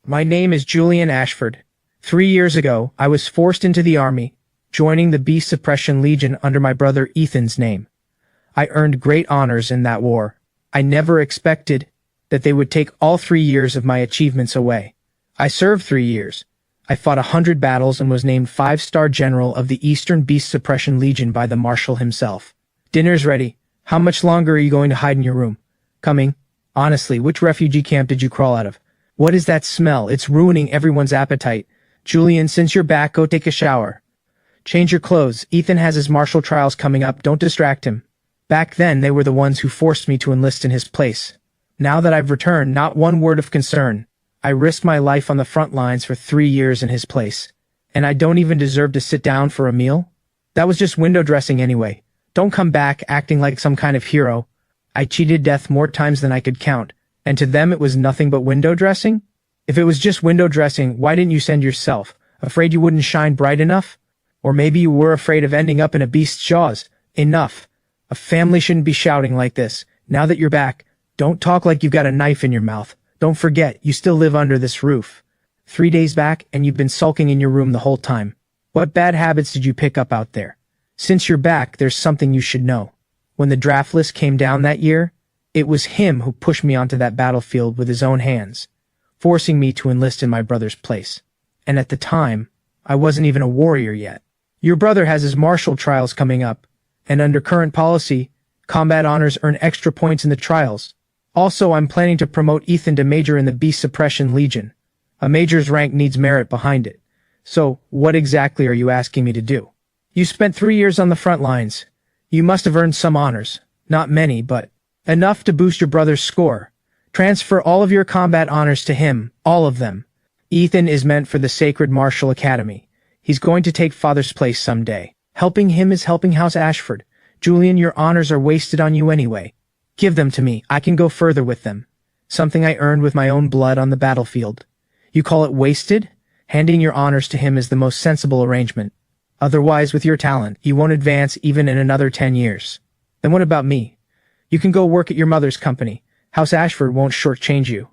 My name is Julian Ashford. 3 years ago, I was forced into the army, joining the Beast Suppression Legion under my brother Ethan's name. I earned great honors in that war. I never expected that they would take all 3 years of my achievements away. I served 3 years. I fought 100 battles and was named 5-star General of the Eastern Beast Suppression Legion by the Marshal himself. Dinner's ready. How much longer are you going to hide in your room? Coming. Honestly, which refugee camp did you crawl out of? What is that smell? It's ruining everyone's appetite. Julian, since you're back, go take a shower. Change your clothes. Ethan has his martial trials coming up. Don't distract him. Back then, they were the ones who forced me to enlist in his place. Now that I've returned, not one word of concern. I risked my life on the front lines for 3 years in his place. And I don't even deserve to sit down for a meal? That was just window dressing anyway. Don't come back acting like some kind of hero. I cheated death more times than I could count, and to them it was nothing but window dressing? If it was just window dressing, why didn't you send yourself? Afraid you wouldn't shine bright enough? Or maybe you were afraid of ending up in a beast's jaws. Enough. A family shouldn't be shouting like this. Now that you're back, don't talk like you've got a knife in your mouth. Don't forget, you still live under this roof. 3 days back, and you've been sulking in your room the whole time. What bad habits did you pick up out there? Since you're back, there's something you should know. When the draft list came down that year, it was him who pushed me onto that battlefield with his own hands, forcing me to enlist in my brother's place. And at the time, I wasn't even a warrior yet. Your brother has his martial trials coming up, and under current policy, combat honors earn extra points in the trials. Also, I'm planning to promote Ethan to Major in the Beast Suppression Legion. A Major's rank needs merit behind it. So, what exactly are you asking me to do? You spent 3 years on the front lines. You must have earned some honors. Not many, but enough to boost your brother's score. Transfer all of your combat honors to him, all of them. Ethan is meant for the Sacred Martial Academy. He's going to take father's place someday. Helping him is helping House Ashford. Julian, your honors are wasted on you anyway. Give them to me. I can go further with them. Something I earned with my own blood on the battlefield. You call it wasted? Handing your honors to him is the most sensible arrangement. Otherwise, with your talent, you won't advance even in another 10 years. Then what about me? You can go work at your mother's company. House Ashford won't shortchange you.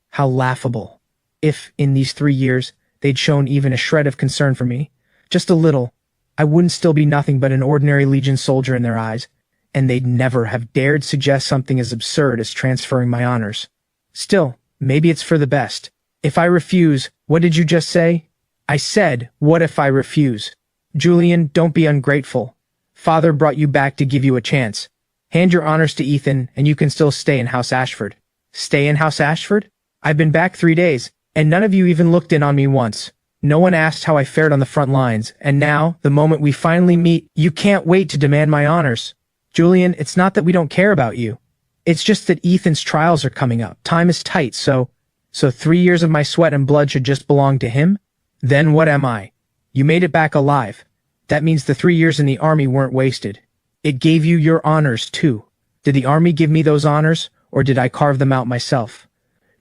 How laughable. If, in these 3 years, they'd shown even a shred of concern for me, just a little, I wouldn't still be nothing but an ordinary Legion soldier in their eyes, and they'd never have dared suggest something as absurd as transferring my honors. Still, maybe it's for the best. If I refuse, what did you just say? I said, what if I refuse? Julian, don't be ungrateful. Father brought you back to give you a chance. Hand your honors to Ethan, and you can still stay in House Ashford. Stay in House Ashford? I've been back 3 days, and none of you even looked in on me once. No one asked how I fared on the front lines, and now, the moment we finally meet, you can't wait to demand my honors. Julian, it's not that we don't care about you. It's just that Ethan's trials are coming up. Time is tight, so 3 years of my sweat and blood should just belong to him? Then what am I? You made it back alive. That means the 3 years in the army weren't wasted. It gave you your honors, too. Did the army give me those honors, or did I carve them out myself?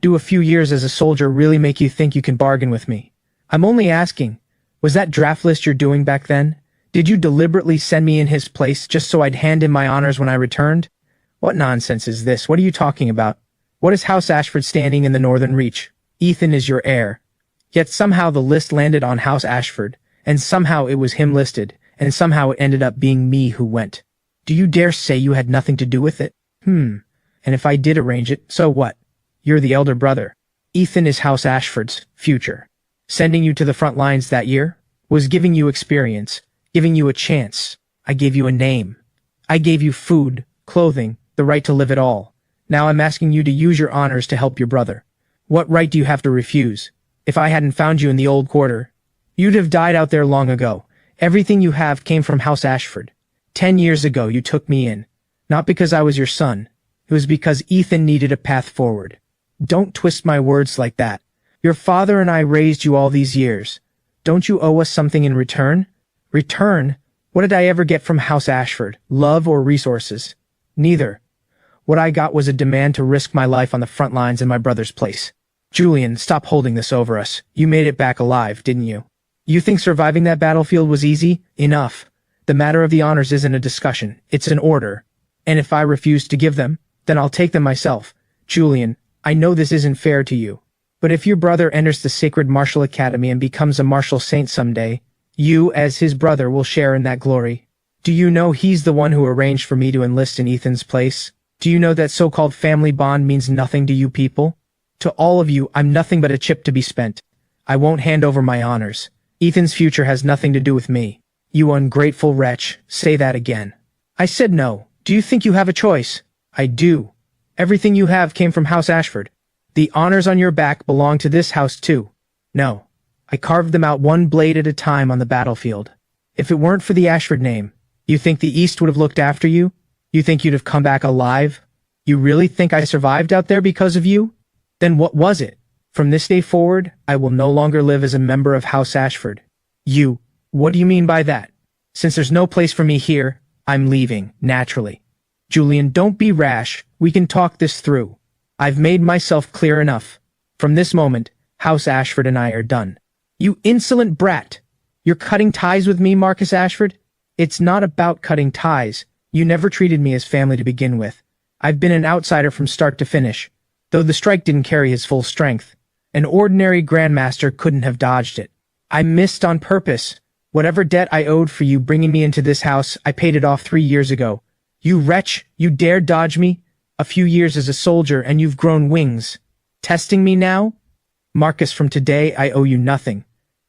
Do a few years as a soldier really make you think you can bargain with me? I'm only asking, was that draft list you're doing back then? Did you deliberately send me in his place just so I'd hand him my honors when I returned? What nonsense is this? What are you talking about? What is House Ashford standing in the Northern Reach? Ethan is your heir. Yet somehow the list landed on House Ashford, and somehow it was him listed, and somehow it ended up being me who went. Do you dare say you had nothing to do with it? And if I did arrange it, so what? You're the elder brother. Ethan is House Ashford's future. Sending you to the front lines that year was giving you experience, giving you a chance. I gave you a name. I gave you food, clothing, the right to live at all. Now I'm asking you to use your honors to help your brother. What right do you have to refuse? If I hadn't found you in the old quarter, you'd have died out there long ago. Everything you have came from House Ashford. 10 years ago you took me in. Not because I was your son. It was because Ethan needed a path forward. Don't twist my words like that. Your father and I raised you all these years. Don't you owe us something in return? Return? What did I ever get from House Ashford? Love or resources? Neither. What I got was a demand to risk my life on the front lines in my brother's place. Julian, stop holding this over us. You made it back alive, didn't you? You think surviving that battlefield was easy? Enough. The matter of the honors isn't a discussion. It's an order. And if I refuse to give them, then I'll take them myself. Julian, I know this isn't fair to you. But if your brother enters the Sacred Martial Academy and becomes a martial saint someday, you, as his brother, will share in that glory. Do you know he's the one who arranged for me to enlist in Ethan's place? Do you know that so-called family bond means nothing to you people? To all of you, I'm nothing but a chip to be spent. I won't hand over my honors. Ethan's future has nothing to do with me. You ungrateful wretch, say that again. I said no. Do you think you have a choice? I do. Everything you have came from House Ashford. The honors on your back belong to this house too. No. I carved them out one blade at a time on the battlefield. If it weren't for the Ashford name, you think the East would have looked after you? You think you'd have come back alive? You really think I survived out there because of you? Then what was it? From this day forward, I will no longer live as a member of House Ashford. You, what do you mean by that? Since there's no place for me here, I'm leaving, naturally. Julian, don't be rash. We can talk this through. I've made myself clear enough. From this moment, House Ashford and I are done. You insolent brat! You're cutting ties with me, Marcus Ashford? It's not about cutting ties. You never treated me as family to begin with. I've been an outsider from start to finish, though the strike didn't carry his full strength. An ordinary grandmaster couldn't have dodged it. I missed on purpose. Whatever debt I owed for you bringing me into this house, I paid it off 3 years ago. You wretch, you dare dodge me? A few years as a soldier and you've grown wings. Testing me now? Marcus, from today I owe you nothing.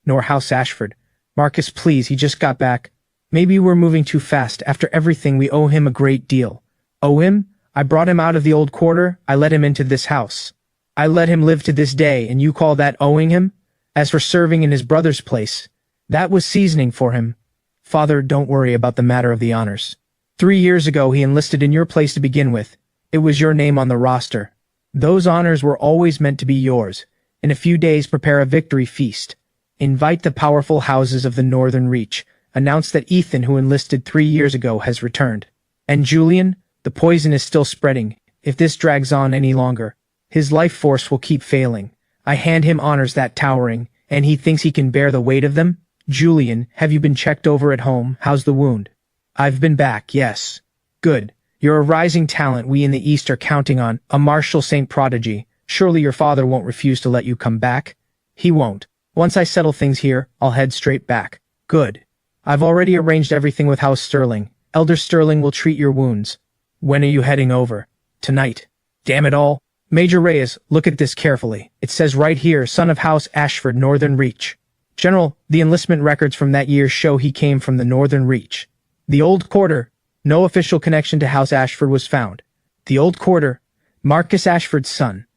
Nor House Ashford. Marcus, please, he just got back. Maybe we're moving too fast. After everything, we owe him a great deal. Owe him? I brought him out of the old quarter. I let him into this house. I let him live to this day, and you call that owing him? As for serving in his brother's place, that was seasoning for him. Father, don't worry about the matter of the honors. 3 years ago, he enlisted in your place to begin with. It was your name on the roster. Those honors were always meant to be yours. In a few days, prepare a victory feast. Invite the powerful houses of the Northern Reach. Announce that Ethan, who enlisted 3 years ago, has returned. And Julian, the poison is still spreading. If this drags on any longer, his life force will keep failing. I hand him honors that towering, and he thinks he can bear the weight of them? Julian, have you been checked over at home? How's the wound? I've been back, yes. Good. You're a rising talent we in the East are counting on, a martial saint prodigy. Surely your father won't refuse to let you come back? He won't. Once I settle things here, I'll head straight back. Good. I've already arranged everything with House Sterling. Elder Sterling will treat your wounds. When are you heading over? Tonight. Damn it all. Major Reyes, look at this carefully. It says right here, son of House Ashford, Northern Reach. General, the enlistment records from that year show he came from the Northern Reach. The Old Quarter. No official connection to House Ashford was found. The Old Quarter. Marcus Ashford's son.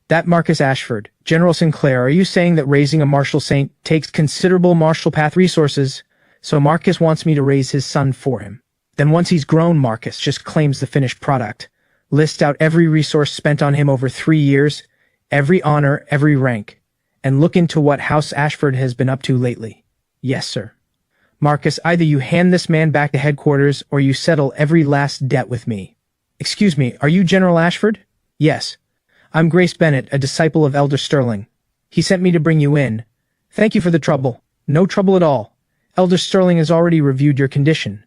That Marcus Ashford. General Sinclair, are you saying that raising a martial saint takes considerable martial path resources? So Marcus wants me to raise his son for him. Then once he's grown, Marcus just claims the finished product. List out every resource spent on him over 3 years, every honor, every rank, and look into what House Ashford has been up to lately. Yes, sir. Marcus, either you hand this man back to headquarters or you settle every last debt with me. Excuse me, are you General Ashford? Yes. I'm Grace Bennett, a disciple of Elder Sterling. He sent me to bring you in. Thank you for the trouble. No trouble at all. Elder Sterling has already reviewed your condition.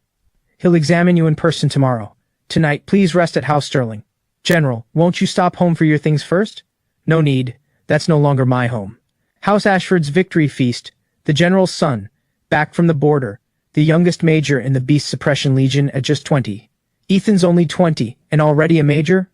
He'll examine you in person tomorrow. Tonight, please rest at House Sterling. General, won't you stop home for your things first? No need. That's no longer my home. House Ashford's victory feast, the General's son, back from the border, the youngest major in the Beast Suppression Legion at just 20. Ethan's only 20, and already a major?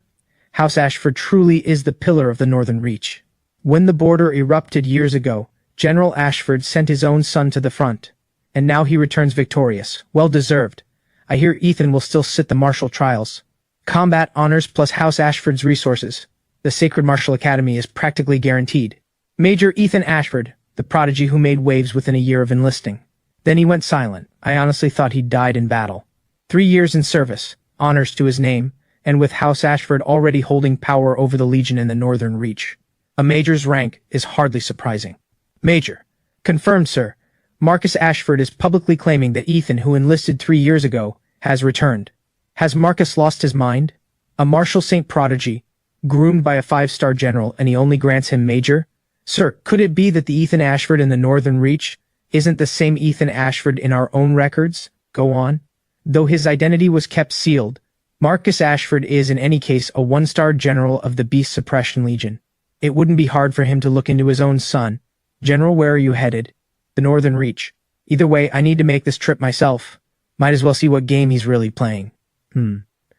House Ashford truly is the pillar of the Northern Reach. When the border erupted years ago, General Ashford sent his own son to the front. And now he returns victorious. Well deserved. I hear Ethan will still sit the martial trials. Combat honors plus House Ashford's resources. The Sacred Martial Academy is practically guaranteed. Major Ethan Ashford, the prodigy who made waves within a year of enlisting. Then he went silent. I honestly thought he'd died in battle. 3 years in service, honors to his name, and with House Ashford already holding power over the Legion in the Northern Reach. A major's rank is hardly surprising. Major. Confirmed, sir. Marcus Ashford is publicly claiming that Ethan, who enlisted 3 years ago, has returned. Has Marcus lost his mind? A martial saint prodigy, groomed by a 5-star general, and he only grants him major? Sir, could it be that the Ethan Ashford in the Northern Reach isn't the same Ethan Ashford in our own records? Go on. Though his identity was kept sealed, Marcus Ashford is in any case a 1-star general of the Beast Suppression Legion. It wouldn't be hard for him to look into his own son. General, where are you headed? The Northern Reach. Either way, I need to make this trip myself. Might as well see what game he's really playing.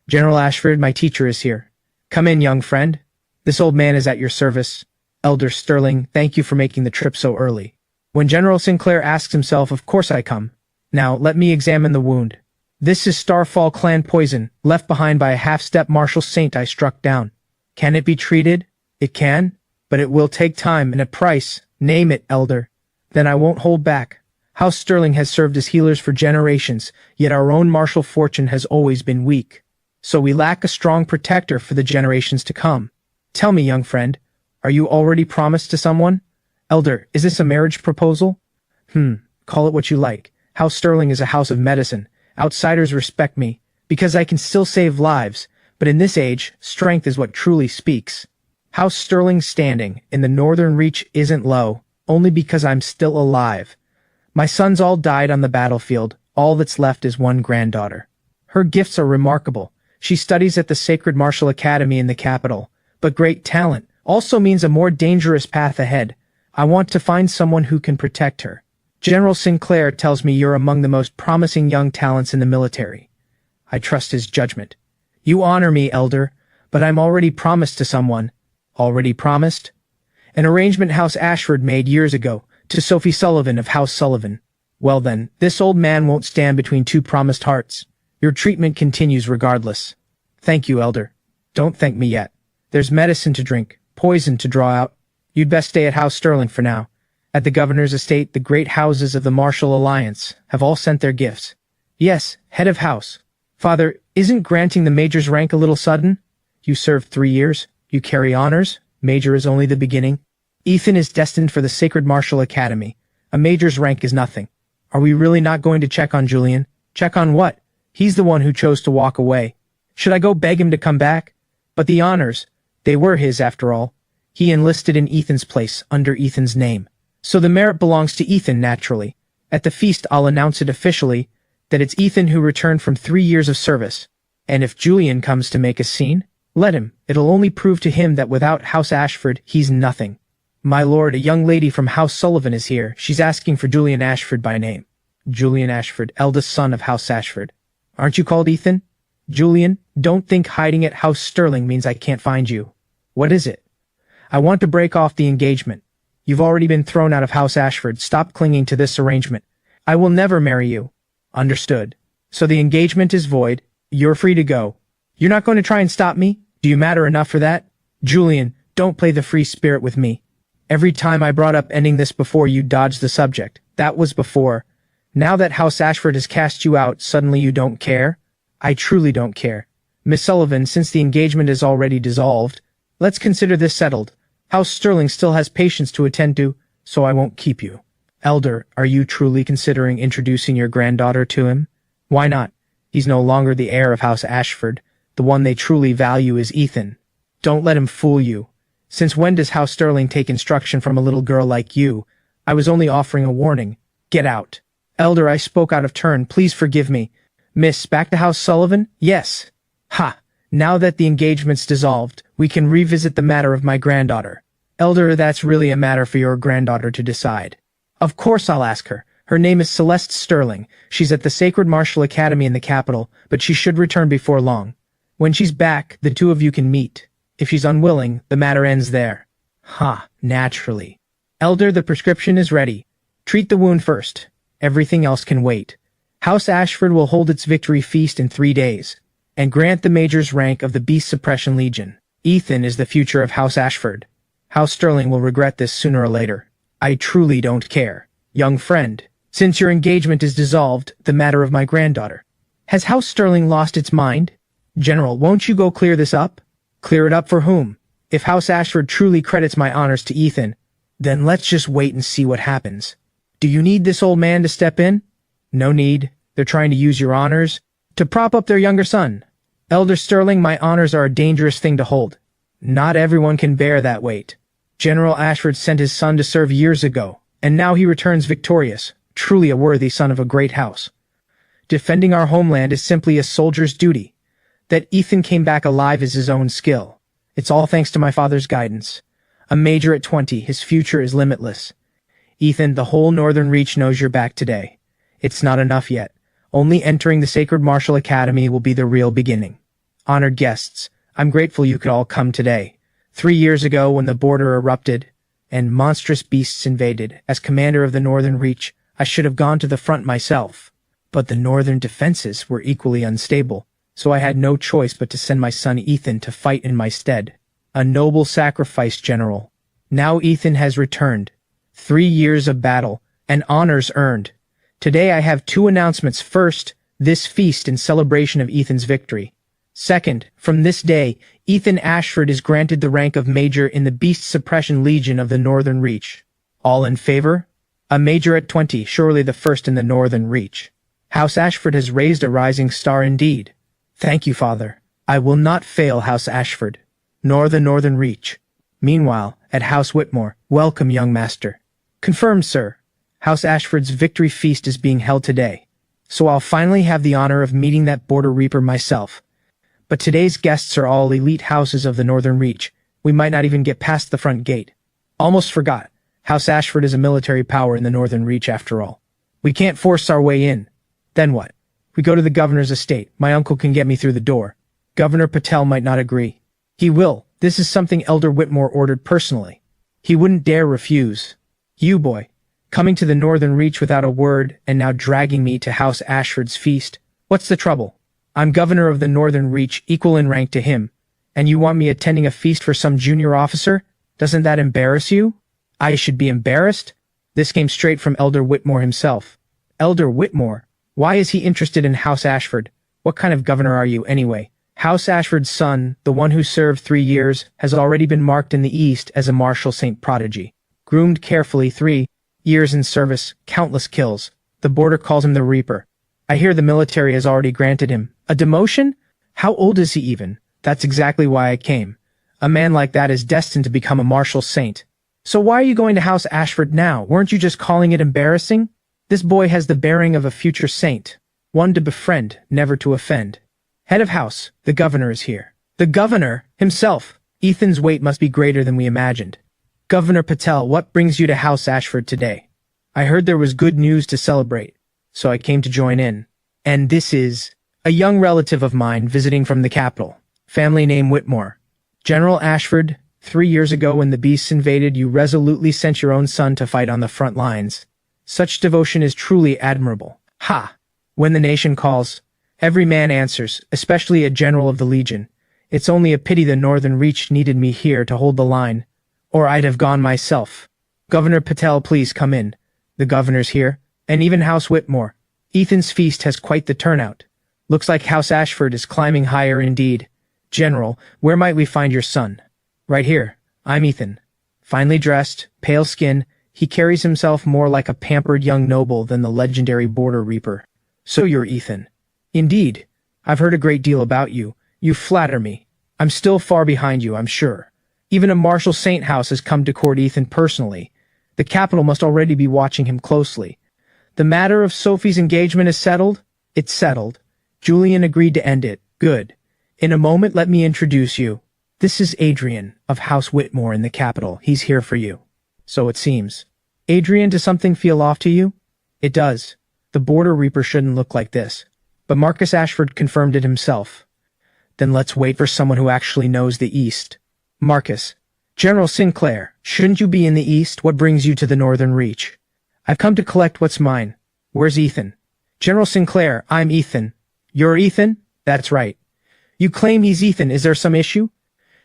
General Ashford, my teacher is here. Come in, young friend. This old man is at your service. Elder Sterling, thank you for making the trip so early. When General Sinclair asks himself, of course I come. Now, let me examine the wound. This is Starfall clan poison, left behind by a half-step martial saint I struck down. Can it be treated? It can, but it will take time and a price. Name it, Elder. Then I won't hold back. House Sterling has served as healers for generations, yet our own martial fortune has always been weak. So we lack a strong protector for the generations to come. Tell me, young friend, are you already promised to someone? Elder, is this a marriage proposal? Call it what you like. House Sterling is a house of medicine. Outsiders respect me, because I can still save lives, but in this age, strength is what truly speaks. House Sterling's standing in the Northern Reach isn't low, only because I'm still alive. My sons all died on the battlefield, all that's left is one granddaughter. Her gifts are remarkable. She studies at the Sacred Martial Academy in the capital, but great talent also means a more dangerous path ahead. I want to find someone who can protect her. General Sinclair tells me you're among the most promising young talents in the military. I trust his judgment. You honor me, Elder, but I'm already promised to someone. Already promised? An arrangement House Ashford made years ago, to Sophie Sullivan of House Sullivan. Well then, this old man won't stand between two promised hearts. Your treatment continues regardless. Thank you, Elder. Don't thank me yet. There's medicine to drink, poison to draw out. You'd best stay at House Sterling for now. At the governor's estate, the great houses of the Martial Alliance have all sent their gifts. Yes, head of house. Father, isn't granting the major's rank a little sudden? You served 3 years. You carry honors. Major is only the beginning. Ethan is destined for the Sacred Martial Academy. A major's rank is nothing. Are we really not going to check on Julian? Check on what? He's the one who chose to walk away. Should I go beg him to come back? But the honors, they were his after all. He enlisted in Ethan's place, under Ethan's name. So the merit belongs to Ethan, naturally. At the feast, I'll announce it officially, that it's Ethan who returned from 3 years of service. And if Julian comes to make a scene, let him. It'll only prove to him that without House Ashford, he's nothing. My lord, a young lady from House Sullivan is here. She's asking for Julian Ashford by name. Julian Ashford, eldest son of House Ashford. Aren't you called Ethan? Julian, don't think hiding at House Sterling means I can't find you. What is it? I want to break off the engagement. You've already been thrown out of House Ashford. Stop clinging to this arrangement. I will never marry you. Understood. So the engagement is void. You're free to go. You're not going to try and stop me? Do you matter enough for that? Julian, don't play the free spirit with me. Every time I brought up ending this before, you dodged the subject. That was before. Now that House Ashford has cast you out, suddenly you don't care? I truly don't care. Miss Sullivan, since the engagement is already dissolved, let's consider this settled. House Sterling still has patients to attend to, so I won't keep you. Elder, are you truly considering introducing your granddaughter to him? Why not? He's no longer the heir of House Ashford. The one they truly value is Ethan. Don't let him fool you. Since when does House Sterling take instruction from a little girl like you? I was only offering a warning. Get out. Elder, I spoke out of turn. Please forgive me. Miss, back to House Sullivan? Yes. Ha! Now that the engagement's dissolved, we can revisit the matter of my granddaughter. Elder, that's really a matter for your granddaughter to decide. Of course I'll ask her. Her name is Celeste Sterling. She's at the Sacred Martial Academy in the capital, but she should return before long. When she's back, the two of you can meet. If she's unwilling, the matter ends there. Ha, naturally. Elder, the prescription is ready. Treat the wound first. Everything else can wait. House Ashford will hold its victory feast in 3 days, and grant the major's rank of the Beast Suppression Legion. Ethan is the future of House Ashford. House Sterling will regret this sooner or later. I truly don't care. Young friend, since your engagement is dissolved, the matter of my granddaughter. Has House Sterling lost its mind? General, won't you go clear this up? Clear it up for whom? If House Ashford truly credits my honors to Ethan, then let's just wait and see what happens. Do you need this old man to step in? No need. They're trying to use your honors to prop up their younger son. Elder Sterling, my honors are a dangerous thing to hold. Not everyone can bear that weight. General Ashford sent his son to serve years ago, and now he returns victorious, truly a worthy son of a great house. Defending our homeland is simply a soldier's duty. That Ethan came back alive is his own skill. It's all thanks to my father's guidance. A major at 20, his future is limitless. Ethan, the whole Northern Reach knows you're back today. It's not enough yet. Only entering the Sacred Martial Academy will be the real beginning. Honored guests, I'm grateful you could all come today. 3 years ago, when the border erupted and monstrous beasts invaded, as commander of the Northern Reach, I should have gone to the front myself. But the northern defenses were equally unstable, so I had no choice but to send my son Ethan to fight in my stead. A noble sacrifice, General. Now Ethan has returned. 3 years of battle, and honors earned. Today I have 2 announcements. First, this feast in celebration of Ethan's victory. Second, from this day, Ethan Ashford is granted the rank of Major in the Beast Suppression Legion of the Northern Reach. All in favor? A Major at 20, surely the first in the Northern Reach. House Ashford has raised a rising star indeed. Thank you, Father. I will not fail House Ashford, nor the Northern Reach. Meanwhile, at House Whitmore, welcome, young master. Confirmed, sir. House Ashford's victory feast is being held today, so I'll finally have the honor of meeting that border reaper myself. But today's guests are all elite houses of the Northern Reach. We might not even get past the front gate. Almost forgot. House Ashford is a military power in the Northern Reach after all. We can't force our way in. Then what? We go to the governor's estate. My uncle can get me through the door. Governor Patel might not agree. He will. This is something Elder Whitmore ordered personally. He wouldn't dare refuse. You, boy, coming to the Northern Reach without a word and now dragging me to House Ashford's feast. What's the trouble? I'm governor of the Northern Reach, equal in rank to him. And you want me attending a feast for some junior officer? Doesn't that embarrass you? I should be embarrassed? This came straight from Elder Whitmore himself. Elder Whitmore? Why is he interested in House Ashford? What kind of governor are you, anyway? House Ashford's son, the one who served 3 years, has already been marked in the East as a martial saint prodigy. Groomed carefully, 3 years in service, countless kills. The border calls him the Reaper. I hear the military has already granted him a demotion? How old is he even? That's exactly why I came. A man like that is destined to become a martial saint. So why are you going to House Ashford now? Weren't you just calling it embarrassing? This boy has the bearing of a future saint. One to befriend, never to offend. Head of house, the governor is here. The governor himself. Ethan's weight must be greater than we imagined. Governor Patel, what brings you to House Ashford today? I heard there was good news to celebrate, so I came to join in. And this is a young relative of mine visiting from the capital. Family name Whitmore. General Ashford, 3 years ago when the beasts invaded, you resolutely sent your own son to fight on the front lines. Such devotion is truly admirable. Ha! When the nation calls, every man answers, especially a general of the Legion. It's only a pity the Northern Reach needed me here to hold the line, or I'd have gone myself. Governor Patel, please come in. The governor's here, and even House Whitmore. Ethan's feast has quite the turnout. Looks like House Ashford is climbing higher indeed. General, where might we find your son? Right here. I'm Ethan. Finely dressed, pale skin, he carries himself more like a pampered young noble than the legendary border reaper. So you're Ethan. Indeed. I've heard a great deal about you. You flatter me. I'm still far behind you, I'm sure. Even a martial saint house has come to court Ethan personally. The capital must already be watching him closely. The matter of Sophie's engagement is settled? It's settled. Julian agreed to end it. Good. In a moment, let me introduce you. This is Adrian, of House Whitmore in the capital. He's here for you. So it seems. Adrian, does something feel off to you? It does. The border reaper shouldn't look like this. But Marcus Ashford confirmed it himself. Then let's wait for someone who actually knows the East. Marcus. General Sinclair, shouldn't you be in the East? What brings you to the Northern Reach? I've come to collect what's mine. Where's Ethan? General Sinclair, I'm Ethan. You're Ethan? That's right. You claim he's Ethan. Is there some issue?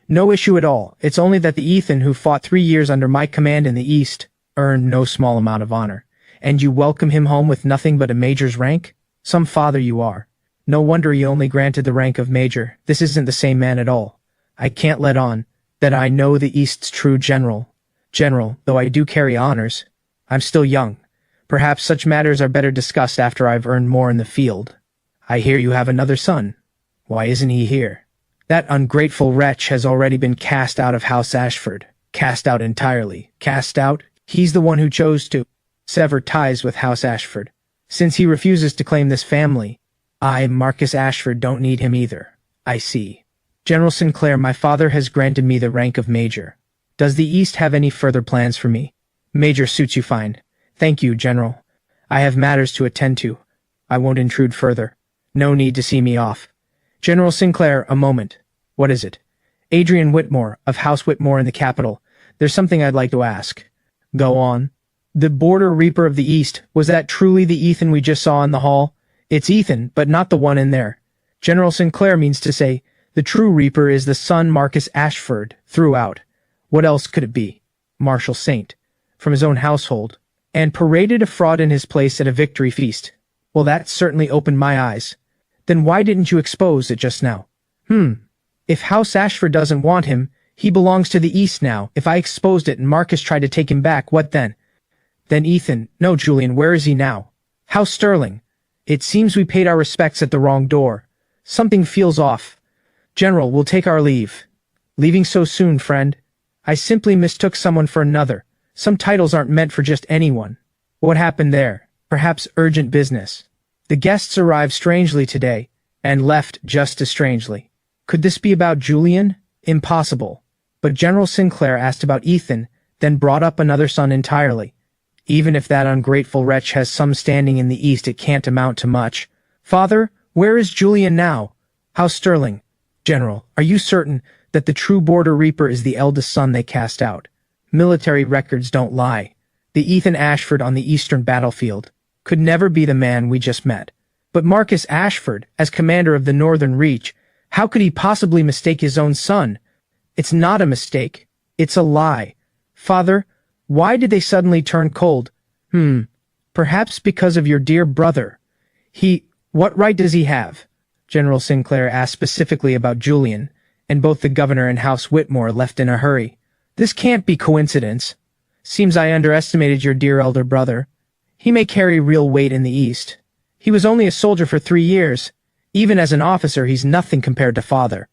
No issue at all. It's only that the Ethan who fought 3 years under my command in the East earned no small amount of honor. And you welcome him home with nothing but a major's rank? Some father you are. No wonder he only granted the rank of major. This isn't the same man at all. I can't let on that I know the East's true general. General, though I do carry honors, I'm still young. Perhaps such matters are better discussed after I've earned more in the field. I hear you have another son. Why isn't he here? That ungrateful wretch has already been cast out of House Ashford. Cast out entirely. Cast out? He's the one who chose to sever ties with House Ashford. Since he refuses to claim this family, I, Marcus Ashford, don't need him either. I see. General Sinclair, my father has granted me the rank of major. Does the East have any further plans for me? Major suits you fine. Thank you, General. I have matters to attend to. I won't intrude further. No need to see me off. General Sinclair, a moment. What is it? Adrian Whitmore, of House Whitmore in the capital. There's something I'd like to ask. Go on. The Border Reaper of the East, was that truly the Ethan we just saw in the hall? It's Ethan, but not the one in there. General Sinclair means to say, the true Reaper is the son Marcus Ashford, throughout. What else could it be? Marshal Saint, from his own household, and paraded a fraud in his place at a victory feast. Well, that certainly opened my eyes. Then why didn't you expose it just now? If House Ashford doesn't want him, he belongs to the East now. If I exposed it and Marcus tried to take him back, what then? Then Ethan, no Julian, where is he now? House Sterling. It seems we paid our respects at the wrong door. Something feels off. General, we'll take our leave. Leaving so soon, friend? I simply mistook someone for another. Some titles aren't meant for just anyone. What happened there? Perhaps urgent business. The guests arrived strangely today, and left just as strangely. Could this be about Julian? Impossible. But General Sinclair asked about Ethan, then brought up another son entirely. Even if that ungrateful wretch has some standing in the East, it can't amount to much. Father, where is Julian now? House Sterling. General, are you certain that the true Border Reaper is the eldest son they cast out? Military records don't lie. The Ethan Ashford on the Eastern battlefield could never be the man we just met. But Marcus Ashford, as commander of the Northern Reach, how could he possibly mistake his own son? It's not a mistake. It's a lie. Father, why did they suddenly turn cold? Perhaps because of your dear brother. What right does he have? General Sinclair asked specifically about Julian, and both the governor and House Whitmore left in a hurry. This can't be coincidence. Seems I underestimated your dear elder brother. He may carry real weight in the East. He was only a soldier for 3 years. Even as an officer, he's nothing compared to father.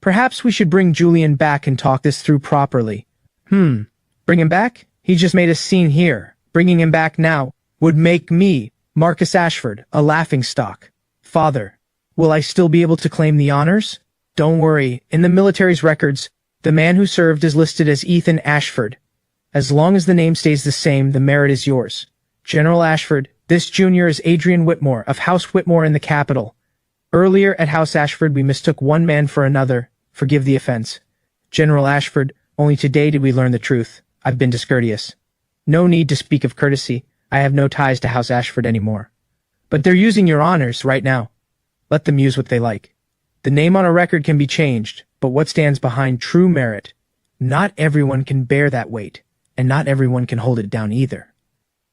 Perhaps we should bring Julian back and talk this through properly. Bring him back? He just made a scene here. Bringing him back now would make me, Marcus Ashford, a laughingstock. Father, will I still be able to claim the honors? Don't worry, in the military's records, the man who served is listed as Ethan Ashford. As long as the name stays the same, the merit is yours. General Ashford, this junior is Adrian Whitmore, of House Whitmore in the capital. Earlier at House Ashford we mistook one man for another. Forgive the offense. General Ashford, only today did we learn the truth. I've been discourteous. No need to speak of courtesy. I have no ties to House Ashford anymore. But they're using your honors right now. Let them use what they like. The name on a record can be changed, but what stands behind true merit? Not everyone can bear that weight, and not everyone can hold it down either.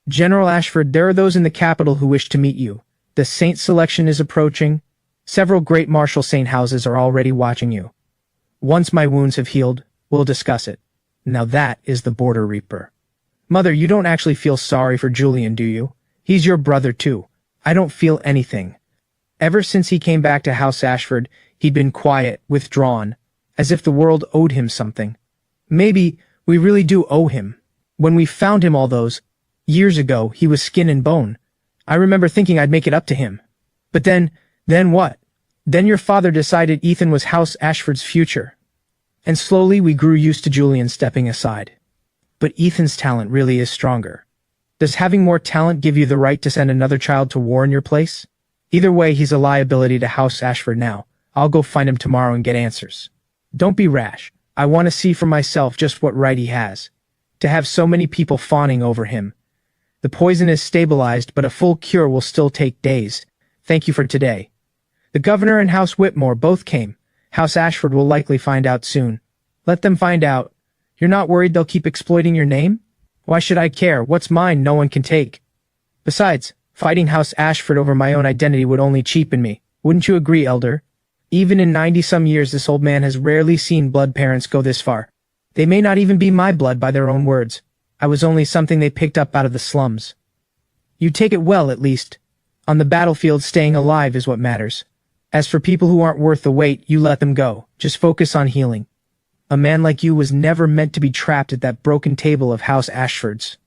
General Ashford, there are those in the capital who wish to meet you. The Saint selection is approaching. Several great Marshal Saint houses are already watching you. Once my wounds have healed, we'll discuss it. Now that is the Border Reaper. Mother, you don't actually feel sorry for Julian, do you? He's your brother too. I don't feel anything. Ever since he came back to House Ashford, he'd been quiet, withdrawn, as if the world owed him something. Maybe we really do owe him. When we found him all those years ago, he was skin and bone. I remember thinking I'd make it up to him. But then what? Then your father decided Ethan was House Ashford's future. And slowly we grew used to Julian stepping aside. But Ethan's talent really is stronger. Does having more talent give you the right to send another child to war in your place? Either way, he's a liability to House Ashford now. I'll go find him tomorrow and get answers. Don't be rash. I want to see for myself just what right he has. To have so many people fawning over him. The poison is stabilized, but a full cure will still take days. Thank you for today. The governor and House Whitmore both came. House Ashford will likely find out soon. Let them find out. You're not worried they'll keep exploiting your name? Why should I care? What's mine no one can take. Besides, fighting House Ashford over my own identity would only cheapen me. Wouldn't you agree, Elder? Even in 90-some years, this old man has rarely seen blood parents go this far. They may not even be my blood by their own words. I was only something they picked up out of the slums. You take it well, at least. On the battlefield, staying alive is what matters. As for people who aren't worth the wait, you let them go. Just focus on healing. A man like you was never meant to be trapped at that broken table of House Ashford's.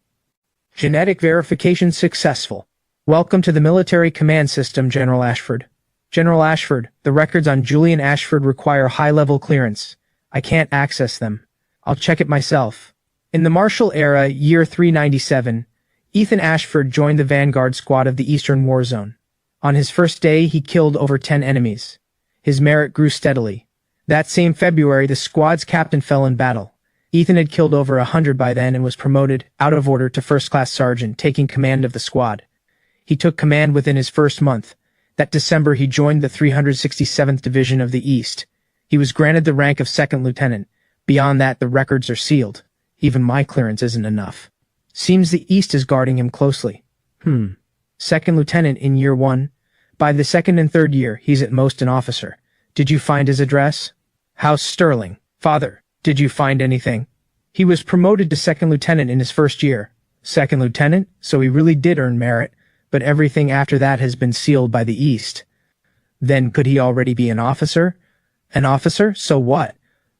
Genetic verification successful. Welcome to the military command system, General Ashford. General Ashford, the records on Julian Ashford require high-level clearance. I can't access them. I'll check it myself. In the Marshall era, year 397, Ethan Ashford joined the vanguard squad of the Eastern War Zone. On his first day, he killed over 10 enemies. His merit grew steadily. That same February, the squad's captain fell in battle. Ethan had killed over 100 by then and was promoted, out of order, to first-class sergeant, taking command of the squad. He took command within his first month. That December, he joined the 367th Division of the East. He was granted the rank of second lieutenant. Beyond that, the records are sealed. Even my clearance isn't enough. Seems the East is guarding him closely. Second lieutenant in year 1. By the second and third year, he's at most an officer. Did you find his address? House Sterling. Father, did you find anything? He was promoted to second lieutenant in his first year. Second lieutenant? So he really did earn merit, but everything after that has been sealed by the East. Then could he already be an officer? An officer? So what?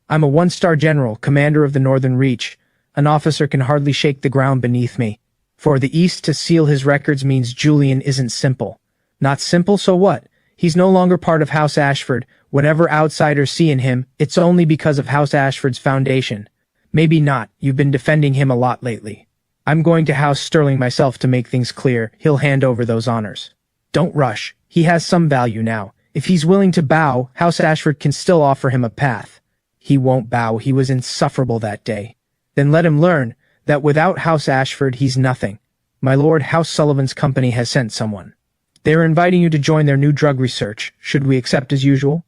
I'm a one-star general, commander of the Northern Reach. An officer can hardly shake the ground beneath me. For the East to seal his records means Julian isn't simple. Not simple, so what? He's no longer part of House Ashford. Whatever outsiders see in him, it's only because of House Ashford's foundation. Maybe not. You've been defending him a lot lately. I'm going to House Sterling myself to make things clear. He'll hand over those honors. Don't rush. He has some value now. If he's willing to bow, House Ashford can still offer him a path. He won't bow. He was insufferable that day. Then let him learn that without House Ashford, he's nothing. My lord, House Sullivan's company has sent someone. They are inviting you to join their new drug research. Should we accept as usual?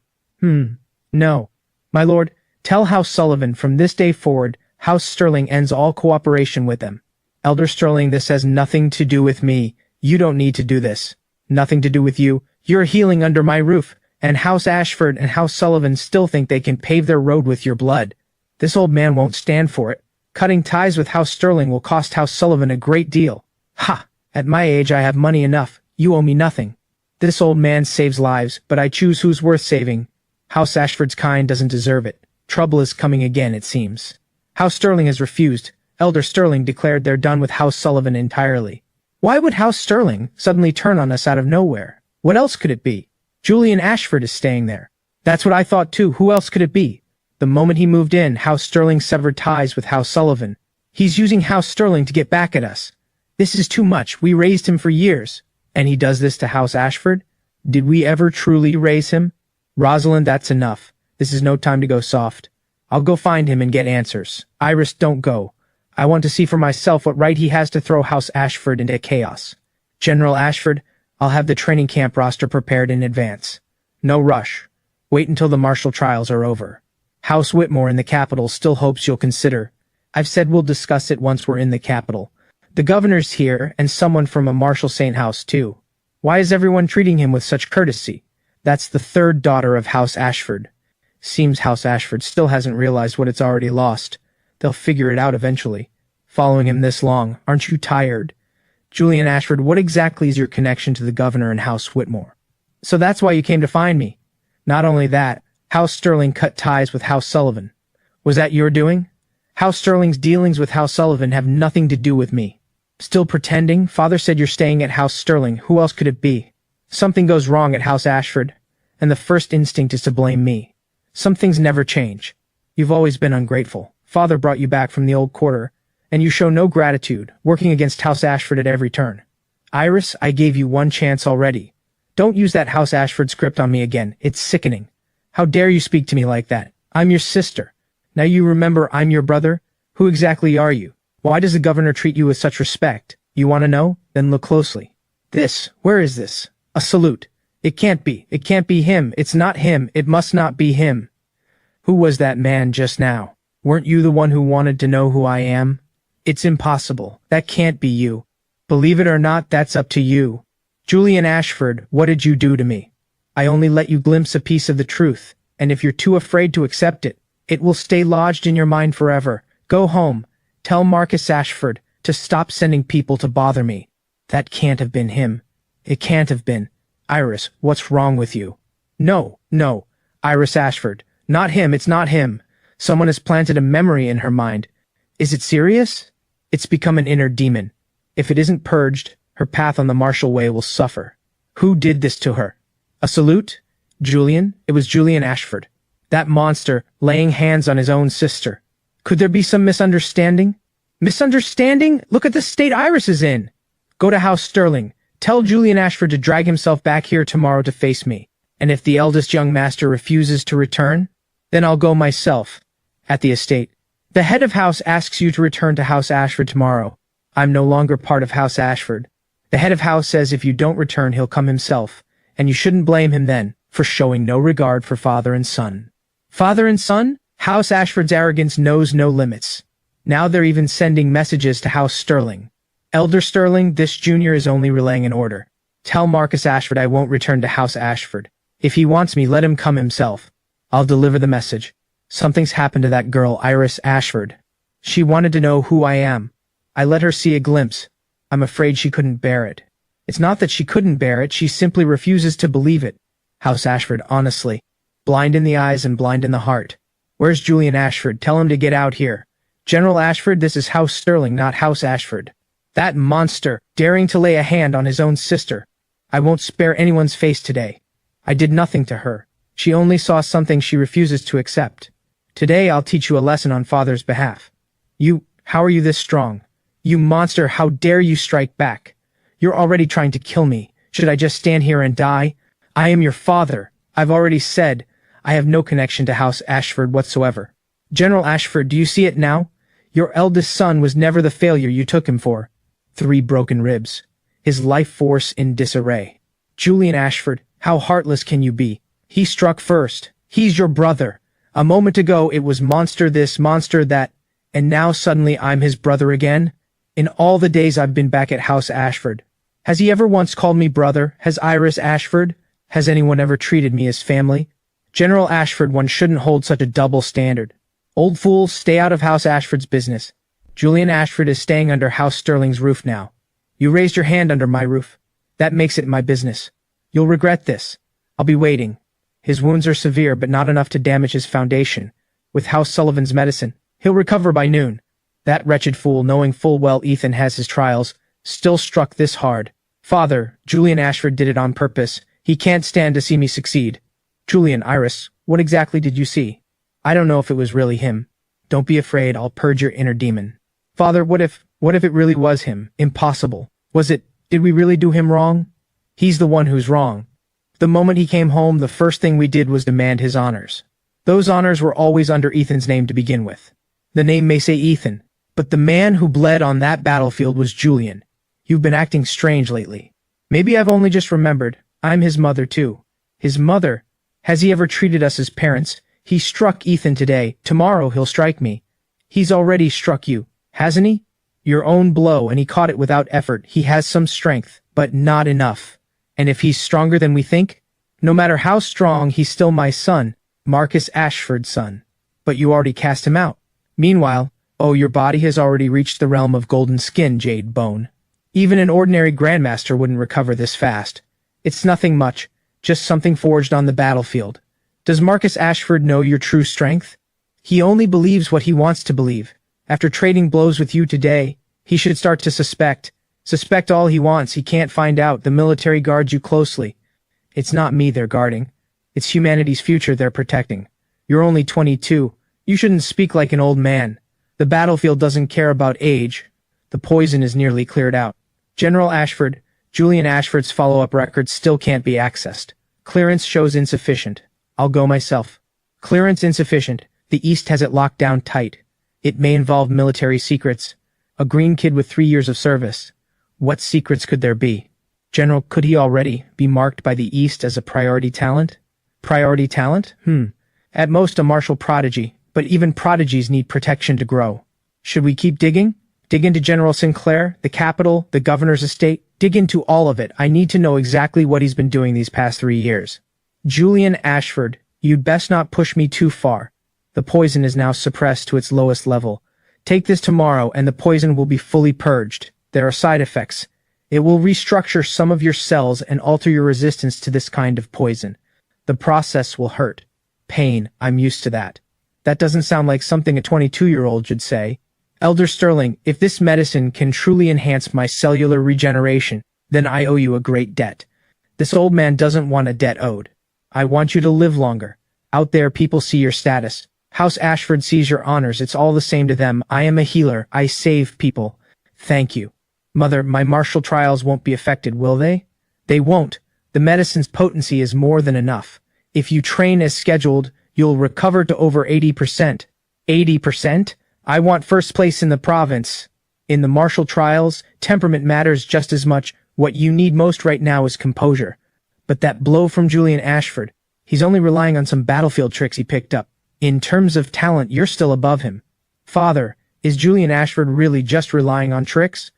No. My lord, tell House Sullivan from this day forward, House Sterling ends all cooperation with them. Elder Sterling, this has nothing to do with me. You don't need to do this. Nothing to do with you. You're healing under my roof, and House Ashford and House Sullivan still think they can pave their road with your blood. This old man won't stand for it. Cutting ties with House Sterling will cost House Sullivan a great deal. Ha! At my age I have money enough. You owe me nothing. This old man saves lives, but I choose who's worth saving. House Ashford's kind doesn't deserve it. Trouble is coming again, it seems. House Sterling has refused. Elder Sterling declared they're done with House Sullivan entirely. Why would House Sterling suddenly turn on us out of nowhere? What else could it be? Julian Ashford is staying there. That's what I thought too. Who else could it be? The moment he moved in, House Sterling severed ties with House Sullivan. He's using House Sterling to get back at us. This is too much. We raised him for years. And he does this to House Ashford? Did we ever truly raise him? Rosalind, that's enough. This is no time to go soft. I'll go find him and get answers. Iris, don't go. I want to see for myself what right he has to throw House Ashford into chaos. General Ashford, I'll have the training camp roster prepared in advance. No rush. Wait until the martial trials are over. House Whitmore in the capital still hopes you'll consider. I've said we'll discuss it once we're in the capital. The governor's here, and someone from a Marshal Saint house, too. Why is everyone treating him with such courtesy? That's the third daughter of House Ashford. Seems House Ashford still hasn't realized what it's already lost. They'll figure it out eventually. Following him this long, aren't you tired? Julian Ashford, what exactly is your connection to the governor and House Whitmore? So that's why you came to find me. Not only that, House Sterling cut ties with House Sullivan. Was that your doing? House Sterling's dealings with House Sullivan have nothing to do with me. Still pretending? Father said you're staying at House Sterling. Who else could it be? Something goes wrong at House Ashford, and the first instinct is to blame me. Some things never change. You've always been ungrateful. Father brought you back from the old quarter, and you show no gratitude, working against House Ashford at every turn. Iris, I gave you one chance already. Don't use that House Ashford script on me again. It's sickening. How dare you speak to me like that? I'm your sister. Now you remember I'm your brother? Who exactly are you? Why does the governor treat you with such respect? You want to know? Then look closely. Where is this? A salute. It can't be. It can't be him. It's not him. It must not be him. Who was that man just now? Weren't you the one who wanted to know who I am? It's impossible. That can't be you. Believe it or not, that's up to you. Julian Ashford, what did you do to me? I only let you glimpse a piece of the truth, and if you're too afraid to accept it, it will stay lodged in your mind forever. Go home. Tell Marcus Ashford to stop sending people to bother me. That can't have been him. It can't have been. Iris, what's wrong with you? No. Iris Ashford. Not him, it's not him. Someone has planted a memory in her mind. Is it serious? It's become an inner demon. If it isn't purged, her path on the martial way will suffer. Who did this to her? A salute? Julian? It was Julian Ashford. That monster, laying hands on his own sister. Could there be some misunderstanding? Misunderstanding? Look at the state Iris is in. Go to House Sterling. Tell Julian Ashford to drag himself back here tomorrow to face me. And if the eldest young master refuses to return, then I'll go myself. At the estate. The head of house asks you to return to House Ashford tomorrow. I'm no longer part of House Ashford. The head of house says if you don't return, he'll come himself, and you shouldn't blame him then for showing no regard for father and son. Father and son? House Ashford's arrogance knows no limits. Now they're even sending messages to House Sterling. Elder Sterling, this junior is only relaying an order. Tell Marcus Ashford I won't return to House Ashford. If he wants me, let him come himself. I'll deliver the message. Something's happened to that girl, Iris Ashford. She wanted to know who I am. I let her see a glimpse. I'm afraid she couldn't bear it. It's not that she couldn't bear it, she simply refuses to believe it. House Ashford, honestly. Blind in the eyes and blind in the heart. Where's Julian Ashford? Tell him to get out here. General Ashford, this is House Sterling, not House Ashford. That monster, daring to lay a hand on his own sister. I won't spare anyone's face today. I did nothing to her. She only saw something she refuses to accept. Today I'll teach you a lesson on father's behalf. How are you this strong? You monster, how dare you strike back? You're already trying to kill me. Should I just stand here and die? I am your father. I've already said, I have no connection to House Ashford whatsoever. General Ashford, do you see it now? Your eldest son was never the failure you took him for. 3 broken ribs. His life force in disarray. Julian Ashford, how heartless can you be? He struck first. He's your brother. A moment ago it was monster this, monster that, and now suddenly I'm his brother again? In all the days I've been back at House Ashford, has he ever once called me brother? Has Iris Ashford? Has anyone ever treated me as family? General Ashford, one shouldn't hold such a double standard. Old fools, stay out of House Ashford's business. Julian Ashford is staying under House Sterling's roof now. You raised your hand under my roof. That makes it my business. You'll regret this. I'll be waiting. His wounds are severe, but not enough to damage his foundation. With House Sullivan's medicine, he'll recover by noon. That wretched fool, knowing full well Ethan has his trials, still struck this hard. Father, Julian Ashford did it on purpose. He can't stand to see me succeed. Julian, Iris, what exactly did you see? I don't know if it was really him. Don't be afraid, I'll purge your inner demon. Father, what if it really was him? Impossible. Did we really do him wrong? He's the one who's wrong. The moment he came home, the first thing we did was demand his honors. Those honors were always under Ethan's name to begin with. The name may say Ethan, but the man who bled on that battlefield was Julian. You've been acting strange lately. Maybe I've only just remembered. I'm his mother too. His mother? Has he ever treated us as parents? He struck Ethan today. Tomorrow he'll strike me. He's already struck you, hasn't he? Your own blow, and he caught it without effort. He has some strength, but not enough. And if he's stronger than we think? No matter how strong, he's still my son, Marcus Ashford's son. But you already cast him out. Meanwhile, your body has already reached the realm of golden skin, jade bone. Even an ordinary grandmaster wouldn't recover this fast. It's nothing much, just something forged on the battlefield. Does Marcus Ashford know your true strength? He only believes what he wants to believe. After trading blows with you today, he should start to suspect. Suspect all he wants, he can't find out. The military guards you closely. It's not me they're guarding. It's humanity's future they're protecting. You're only 22. You shouldn't speak like an old man. The battlefield doesn't care about age. The poison is nearly cleared out. General Ashford, Julian Ashford's follow-up records still can't be accessed. Clearance shows insufficient. I'll go myself. Clearance insufficient. The East has it locked down tight. It may involve military secrets. A green kid with 3 years of service. What secrets could there be? General, could he already be marked by the East as a priority talent? Priority talent? At most a martial prodigy, but even prodigies need protection to grow. Should we keep digging? Dig into General Sinclair, the capital, the governor's estate? Dig into all of it. I need to know exactly what he's been doing these past 3 years. Julian Ashford, you'd best not push me too far. The poison is now suppressed to its lowest level. Take this tomorrow and the poison will be fully purged. There are side effects. It will restructure some of your cells and alter your resistance to this kind of poison. The process will hurt. Pain, I'm used to that. That doesn't sound like something a 22-year-old should say. Elder Sterling, if this medicine can truly enhance my cellular regeneration, then I owe you a great debt. This old man doesn't want a debt owed. I want you to live longer. Out there people see your status. House Ashford sees your honors, it's all the same to them. I am a healer, I save people. Thank you. Mother, my martial trials won't be affected, will they? They won't. The medicine's potency is more than enough. If you train as scheduled, you'll recover to over 80%. 80%? I want first place in the province. In the martial trials, temperament matters just as much. What you need most right now is composure. But that blow from Julian Ashford, he's only relying on some battlefield tricks he picked up. In terms of talent, you're still above him. Father, is Julian Ashford really just relying on tricks?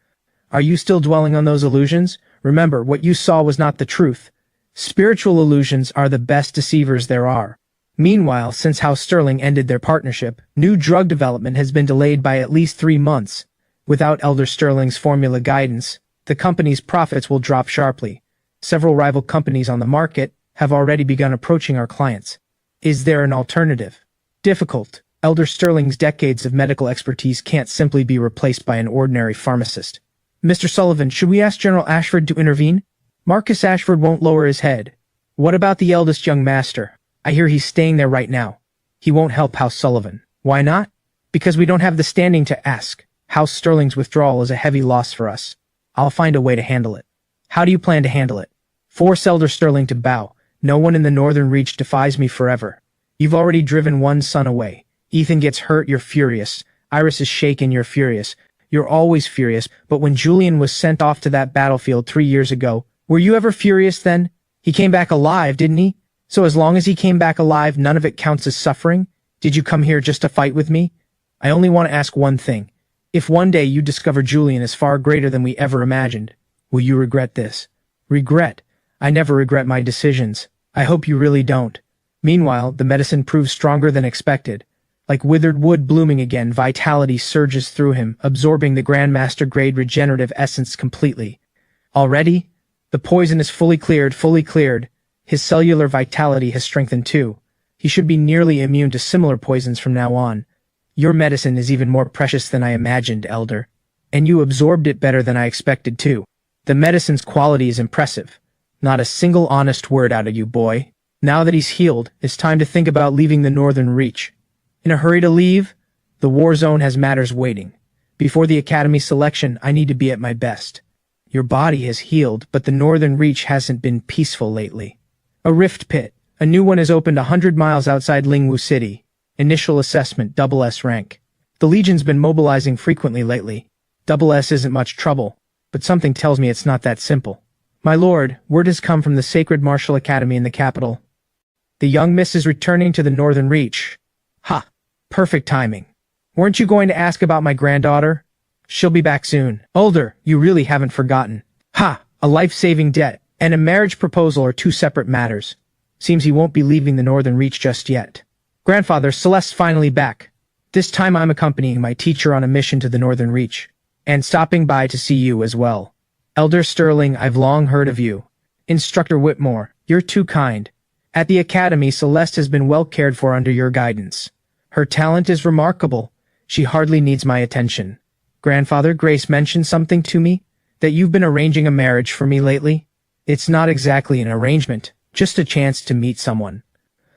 Are you still dwelling on those illusions? Remember, what you saw was not the truth. Spiritual illusions are the best deceivers there are. Meanwhile, since House Sterling ended their partnership, new drug development has been delayed by at least 3 months. Without Elder Sterling's formula guidance, the company's profits will drop sharply. Several rival companies on the market have already begun approaching our clients. Is there an alternative? Difficult. Elder Sterling's decades of medical expertise can't simply be replaced by an ordinary pharmacist. Mr. Sullivan, should we ask General Ashford to intervene? Marcus Ashford won't lower his head. What about the eldest young master? I hear he's staying there right now. He won't help House Sullivan. Why not? Because we don't have the standing to ask. House Sterling's withdrawal is a heavy loss for us. I'll find a way to handle it. How do you plan to handle it? Force Elder Sterling to bow. No one in the Northern Reach defies me forever. You've already driven one son away. Ethan gets hurt, you're furious. Iris is shaken, you're furious. You're always furious, but when Julian was sent off to that battlefield 3 years ago, were you ever furious then? He came back alive, didn't he? So as long as he came back alive, none of it counts as suffering? Did you come here just to fight with me? I only want to ask one thing. If one day you discover Julian is far greater than we ever imagined, will you regret this? Regret? I never regret my decisions. I hope you really don't. Meanwhile, the medicine proves stronger than expected. Like withered wood blooming again, vitality surges through him, absorbing the Grandmaster-grade regenerative essence completely. Already? The poison is fully cleared. His cellular vitality has strengthened too. He should be nearly immune to similar poisons from now on. Your medicine is even more precious than I imagined, Elder. And you absorbed it better than I expected too. The medicine's quality is impressive. Not a single honest word out of you, boy. Now that he's healed, it's time to think about leaving the Northern Reach. In a hurry to leave? The war zone has matters waiting. Before the Academy selection, I need to be at my best. Your body has healed, but the Northern Reach hasn't been peaceful lately. A rift pit. A new one has opened 100 miles outside Lingwu City. Initial assessment, SS rank. The Legion's been mobilizing frequently lately. SS isn't much trouble, but something tells me it's not that simple. My lord, word has come from the Sacred Martial Academy in the capital. The young miss is returning to the Northern Reach. Ha! Perfect timing. Weren't you going to ask about my granddaughter? She'll be back soon. Older, you really haven't forgotten. Ha! A life-saving debt and a marriage proposal are two separate matters. Seems he won't be leaving the Northern Reach just yet. Grandfather, Celeste's finally back. This time I'm accompanying my teacher on a mission to the Northern Reach, and stopping by to see you as well. Elder Sterling, I've long heard of you. Instructor Whitmore, you're too kind. At the Academy, Celeste has been well cared for under your guidance. Her talent is remarkable. She hardly needs my attention. Grandfather, Grace mentioned something to me, that you've been arranging a marriage for me lately. It's not exactly an arrangement, just a chance to meet someone.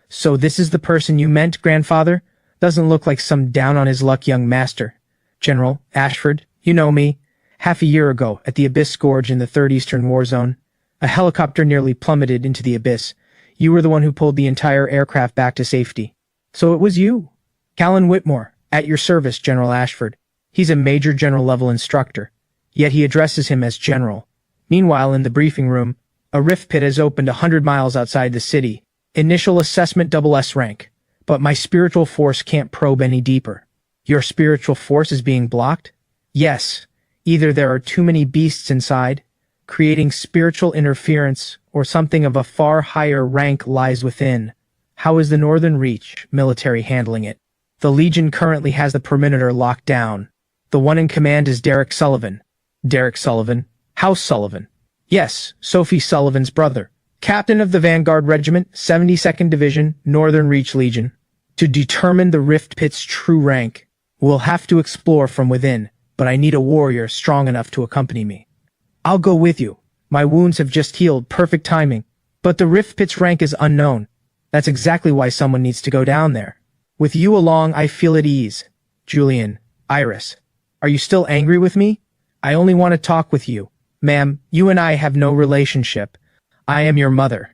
So this is the person you meant, Grandfather? Doesn't look like some down-on-his-luck young master. General Ashford, you know me. Half a year ago, at the Abyss Gorge in the 3rd Eastern War Zone, a helicopter nearly plummeted into the abyss. You were the one who pulled the entire aircraft back to safety. So it was you. Callan Whitmore, at your service, General Ashford. He's a Major General-level instructor, yet he addresses him as General. Meanwhile, in the briefing room, a rift pit has opened 100 miles outside the city. Initial assessment SS rank. But my spiritual force can't probe any deeper. Your spiritual force is being blocked? Yes. Either there are too many beasts inside, creating spiritual interference, or something of a far higher rank lies within. How is the Northern Reach military handling it? The Legion currently has the perimeter locked down. The one in command is Derek Sullivan. Derek Sullivan? House Sullivan. Yes, Sophie Sullivan's brother. Captain of the Vanguard Regiment, 72nd Division, Northern Reach Legion. To determine the Rift Pit's true rank, we'll have to explore from within, but I need a warrior strong enough to accompany me. I'll go with you. My wounds have just healed, perfect timing. But the Rift Pit's rank is unknown. That's exactly why someone needs to go down there. With you along, I feel at ease. Julian, Iris. Are you still angry with me? I only want to talk with you. Ma'am, you and I have no relationship. I am your mother.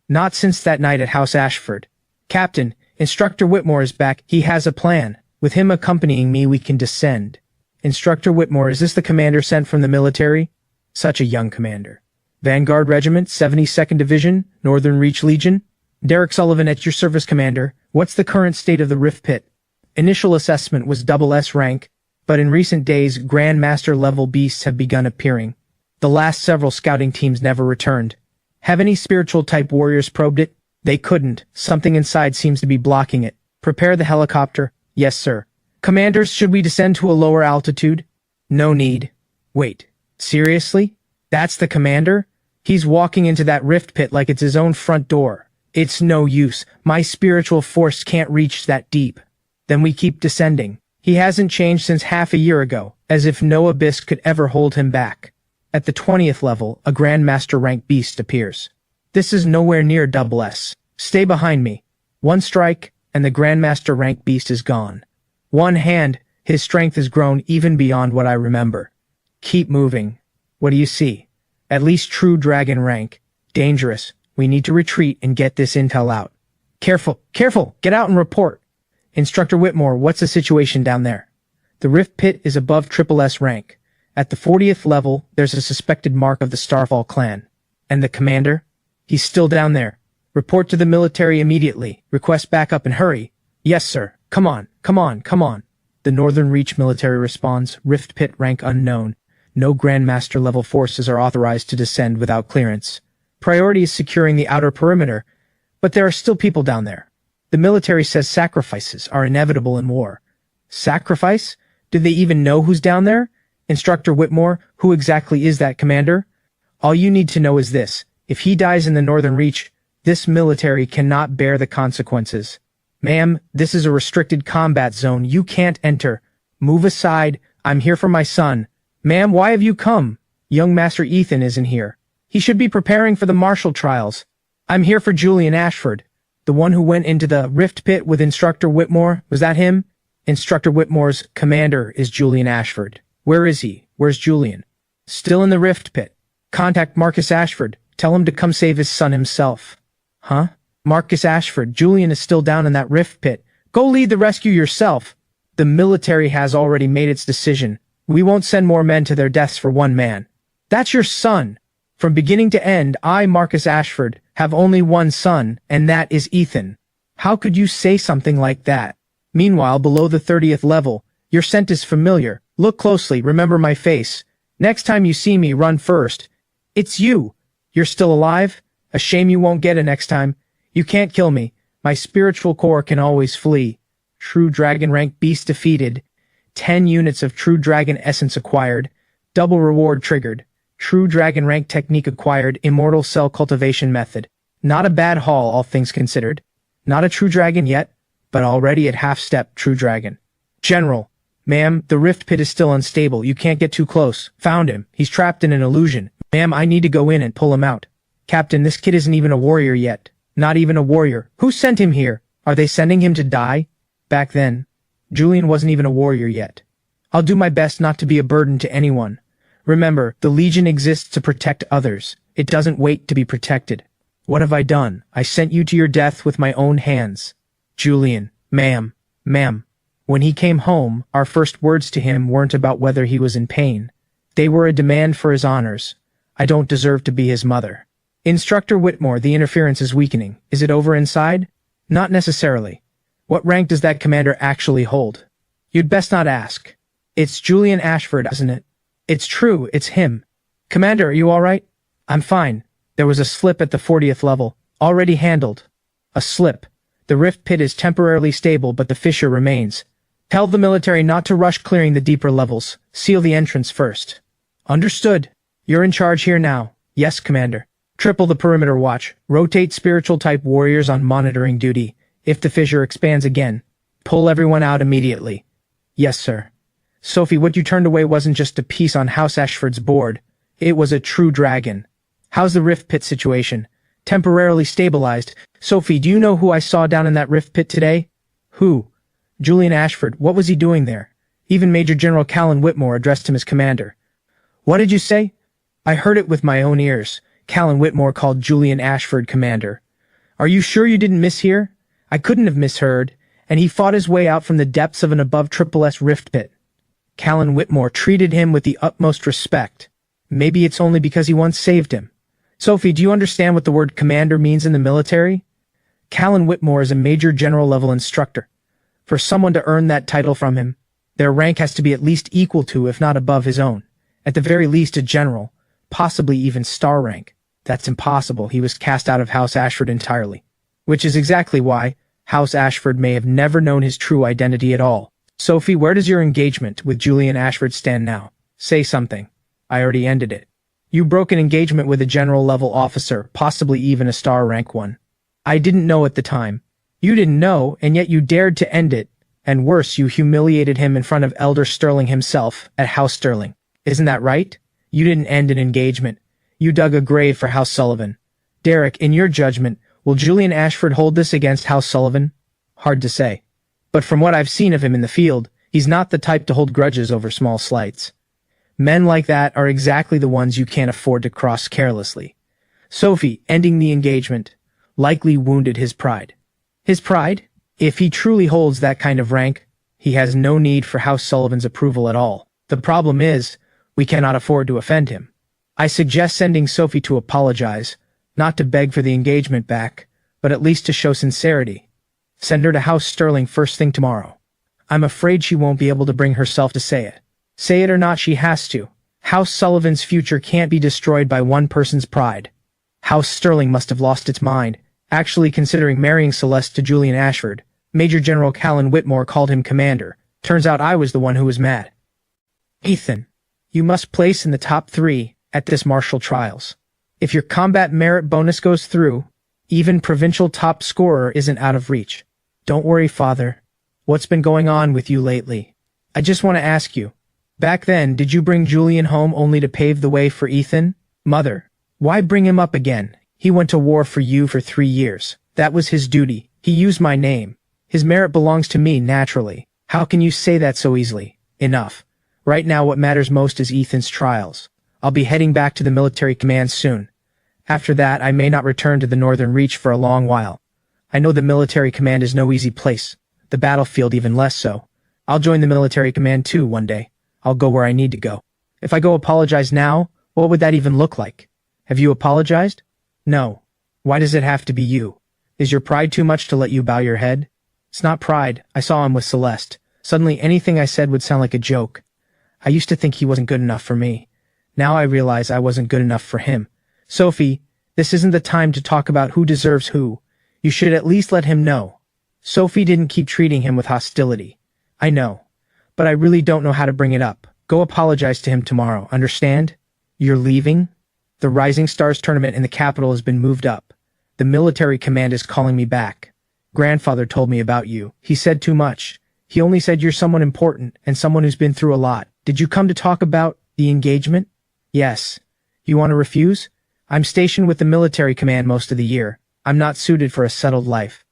Not since that night at House Ashford. Captain, Instructor Whitmore is back. He has a plan. With him accompanying me, we can descend. Instructor Whitmore, is this the commander sent from the military? Such a young commander. Vanguard Regiment, 72nd Division, Northern Reach Legion. Derek Sullivan at your service, Commander. What's the current state of the Rift Pit? Initial assessment was SS rank, but in recent days, Grandmaster level beasts have begun appearing. The last several scouting teams never returned. Have any spiritual type warriors probed it? They couldn't. Something inside seems to be blocking it. Prepare the helicopter. Yes, sir. Commanders, should we descend to a lower altitude? No need. Wait. Seriously? That's the commander? He's walking into that rift pit like it's his own front door. It's no use. My spiritual force can't reach that deep. Then we keep descending. He hasn't changed since half a year ago, as if no abyss could ever hold him back. At the 20th level, a Grandmaster rank beast appears. This is nowhere near SS. Stay behind me. One strike, and the Grandmaster rank beast is gone. One hand, his strength has grown even beyond what I remember. Keep moving. What do you see? At least true dragon rank. Dangerous. We need to retreat and get this intel out. Careful, careful! Get out and report! Instructor Whitmore, what's the situation down there? The rift pit is above SS rank. At the 40th level, there's a suspected mark of the Starfall clan. And the commander? He's still down there. Report to the military immediately. Request backup and hurry. Yes, sir. Come on, come on, come on. The Northern Reach military responds, rift pit rank unknown. No Grandmaster level forces are authorized to descend without clearance. Priority is securing the outer perimeter, but there are still people down there. The military says sacrifices are inevitable in war. Sacrifice? Do they even know who's down there? Instructor Whitmore, who exactly is that, Commander? All you need to know is this. If he dies in the Northern Reach, this military cannot bear the consequences. Ma'am, this is a restricted combat zone. You can't enter. Move aside. I'm here for my son. Ma'am, why have you come? Young Master Ethan isn't here. He should be preparing for the martial trials. I'm here for Julian Ashford. The one who went into the rift pit with Instructor Whitmore. Was that him? Instructor Whitmore's commander is Julian Ashford. Where is he? Where's Julian? Still in the rift pit. Contact Marcus Ashford. Tell him to come save his son himself. Huh? Marcus Ashford, Julian is still down in that rift pit. Go lead the rescue yourself. The military has already made its decision. We won't send more men to their deaths for one man. That's your son. From beginning to end, I, Marcus Ashford, have only one son, and that is Ethan. How could you say something like that? Meanwhile, below the 30th level, your scent is familiar. Look closely, remember my face. Next time you see me, run first. It's you. You're still alive? A shame you won't get it next time. You can't kill me. My spiritual core can always flee. True Dragon rank beast defeated. 10 units of True Dragon essence acquired. Double reward triggered. True Dragon rank technique acquired. Immortal cell cultivation method. Not a bad haul, all things considered. Not a True Dragon yet, but already at half-step True Dragon. General. Ma'am, the rift pit is still unstable. You can't get too close. Found him. He's trapped in an illusion. Ma'am, I need to go in and pull him out. Captain, this kid isn't even a warrior yet. Not even a warrior. Who sent him here? Are they sending him to die? Back then, Julian wasn't even a warrior yet. I'll do my best not to be a burden to anyone. Remember, the Legion exists to protect others. It doesn't wait to be protected. What have I done? I sent you to your death with my own hands. Julian, ma'am. When he came home, our first words to him weren't about whether he was in pain. They were a demand for his honors. I don't deserve to be his mother. Instructor Whitmore, the interference is weakening. Is it over inside? Not necessarily. What rank does that commander actually hold? You'd best not ask. It's Julian Ashford, isn't it? It's true, it's him. Commander, are you all right? I'm fine. There was a slip at the 40th level. Already handled. A slip. The rift pit is temporarily stable, but the fissure remains. Tell the military not to rush clearing the deeper levels. Seal the entrance first. Understood. You're in charge here now. Yes, Commander. Triple the perimeter watch. Rotate spiritual-type warriors on monitoring duty. If the fissure expands again, pull everyone out immediately. Yes, sir. Sophie, what you turned away wasn't just a piece on House Ashford's board. It was a true dragon. How's the rift pit situation? Temporarily stabilized. Sophie, do you know who I saw down in that rift pit today? Who? Julian Ashford. What was he doing there? Even Major General Callan Whitmore addressed him as commander. What did you say? I heard it with my own ears. Callan Whitmore called Julian Ashford commander. Are you sure you didn't mishear? I couldn't have misheard, and he fought his way out from the depths of an above triple S rift pit. Callan Whitmore treated him with the utmost respect. Maybe it's only because he once saved him. Sophie, do you understand what the word commander means in the military? Callan Whitmore is a major general level instructor. For someone to earn that title from him, their rank has to be at least equal to, if not above his own. At the very least a general, possibly even star rank. That's impossible. He was cast out of House Ashford entirely. Which is exactly why House Ashford may have never known his true identity at all. Sophie, where does your engagement with Julian Ashford stand now? Say something. I already ended it. You broke an engagement with a general-level officer, possibly even a star-rank one. I didn't know at the time. You didn't know, and yet you dared to end it. And worse, you humiliated him in front of Elder Sterling himself at House Sterling. Isn't that right? You didn't end an engagement. You dug a grave for House Sullivan. Derek, in your judgment, will Julian Ashford hold this against House Sullivan? Hard to say. But from what I've seen of him in the field, he's not the type to hold grudges over small slights. Men like that are exactly the ones you can't afford to cross carelessly. Sophie, ending the engagement, likely wounded his pride. His pride? If he truly holds that kind of rank, he has no need for House Sullivan's approval at all. The problem is, we cannot afford to offend him. I suggest sending Sophie to apologize, not to beg for the engagement back, but at least to show sincerity. Send her to House Sterling first thing tomorrow. I'm afraid she won't be able to bring herself to say it. Say it or not, she has to. House Sullivan's future can't be destroyed by one person's pride. House Sterling must have lost its mind, actually considering marrying Celeste to Julian Ashford. Major General Callan Whitmore called him commander. Turns out I was the one who was mad. Ethan, you must place in the top 3 at this martial trials. If your combat merit bonus goes through, even provincial top scorer isn't out of reach. Don't worry, father. What's been going on with you lately? I just want to ask you. Back then, did you bring Julian home only to pave the way for Ethan? Mother, why bring him up again? He went to war for you for 3 years. That was his duty. He used my name. His merit belongs to me, naturally. How can you say that so easily? Enough. Right now what matters most is Ethan's trials. I'll be heading back to the military command soon. After that, I may not return to the Northern Reach for a long while. I know the military command is no easy place. The battlefield even less so. I'll join the military command too one day. I'll go where I need to go. If I go apologize now, what would that even look like? Have you apologized? No. Why does it have to be you? Is your pride too much to let you bow your head? It's not pride. I saw him with Celeste. Suddenly anything I said would sound like a joke. I used to think he wasn't good enough for me. Now I realize I wasn't good enough for him. Sophie, this isn't the time to talk about who deserves who. You should at least let him know. Sophie didn't keep treating him with hostility. I know. But I really don't know how to bring it up. Go apologize to him tomorrow, understand? You're leaving? The Rising Stars tournament in the capital has been moved up. The military command is calling me back. Grandfather told me about you. He said too much. He only said you're someone important and someone who's been through a lot. Did you come to talk about the engagement? Yes. You want to refuse? I'm stationed with the military command most of the year. I'm not suited for a settled life.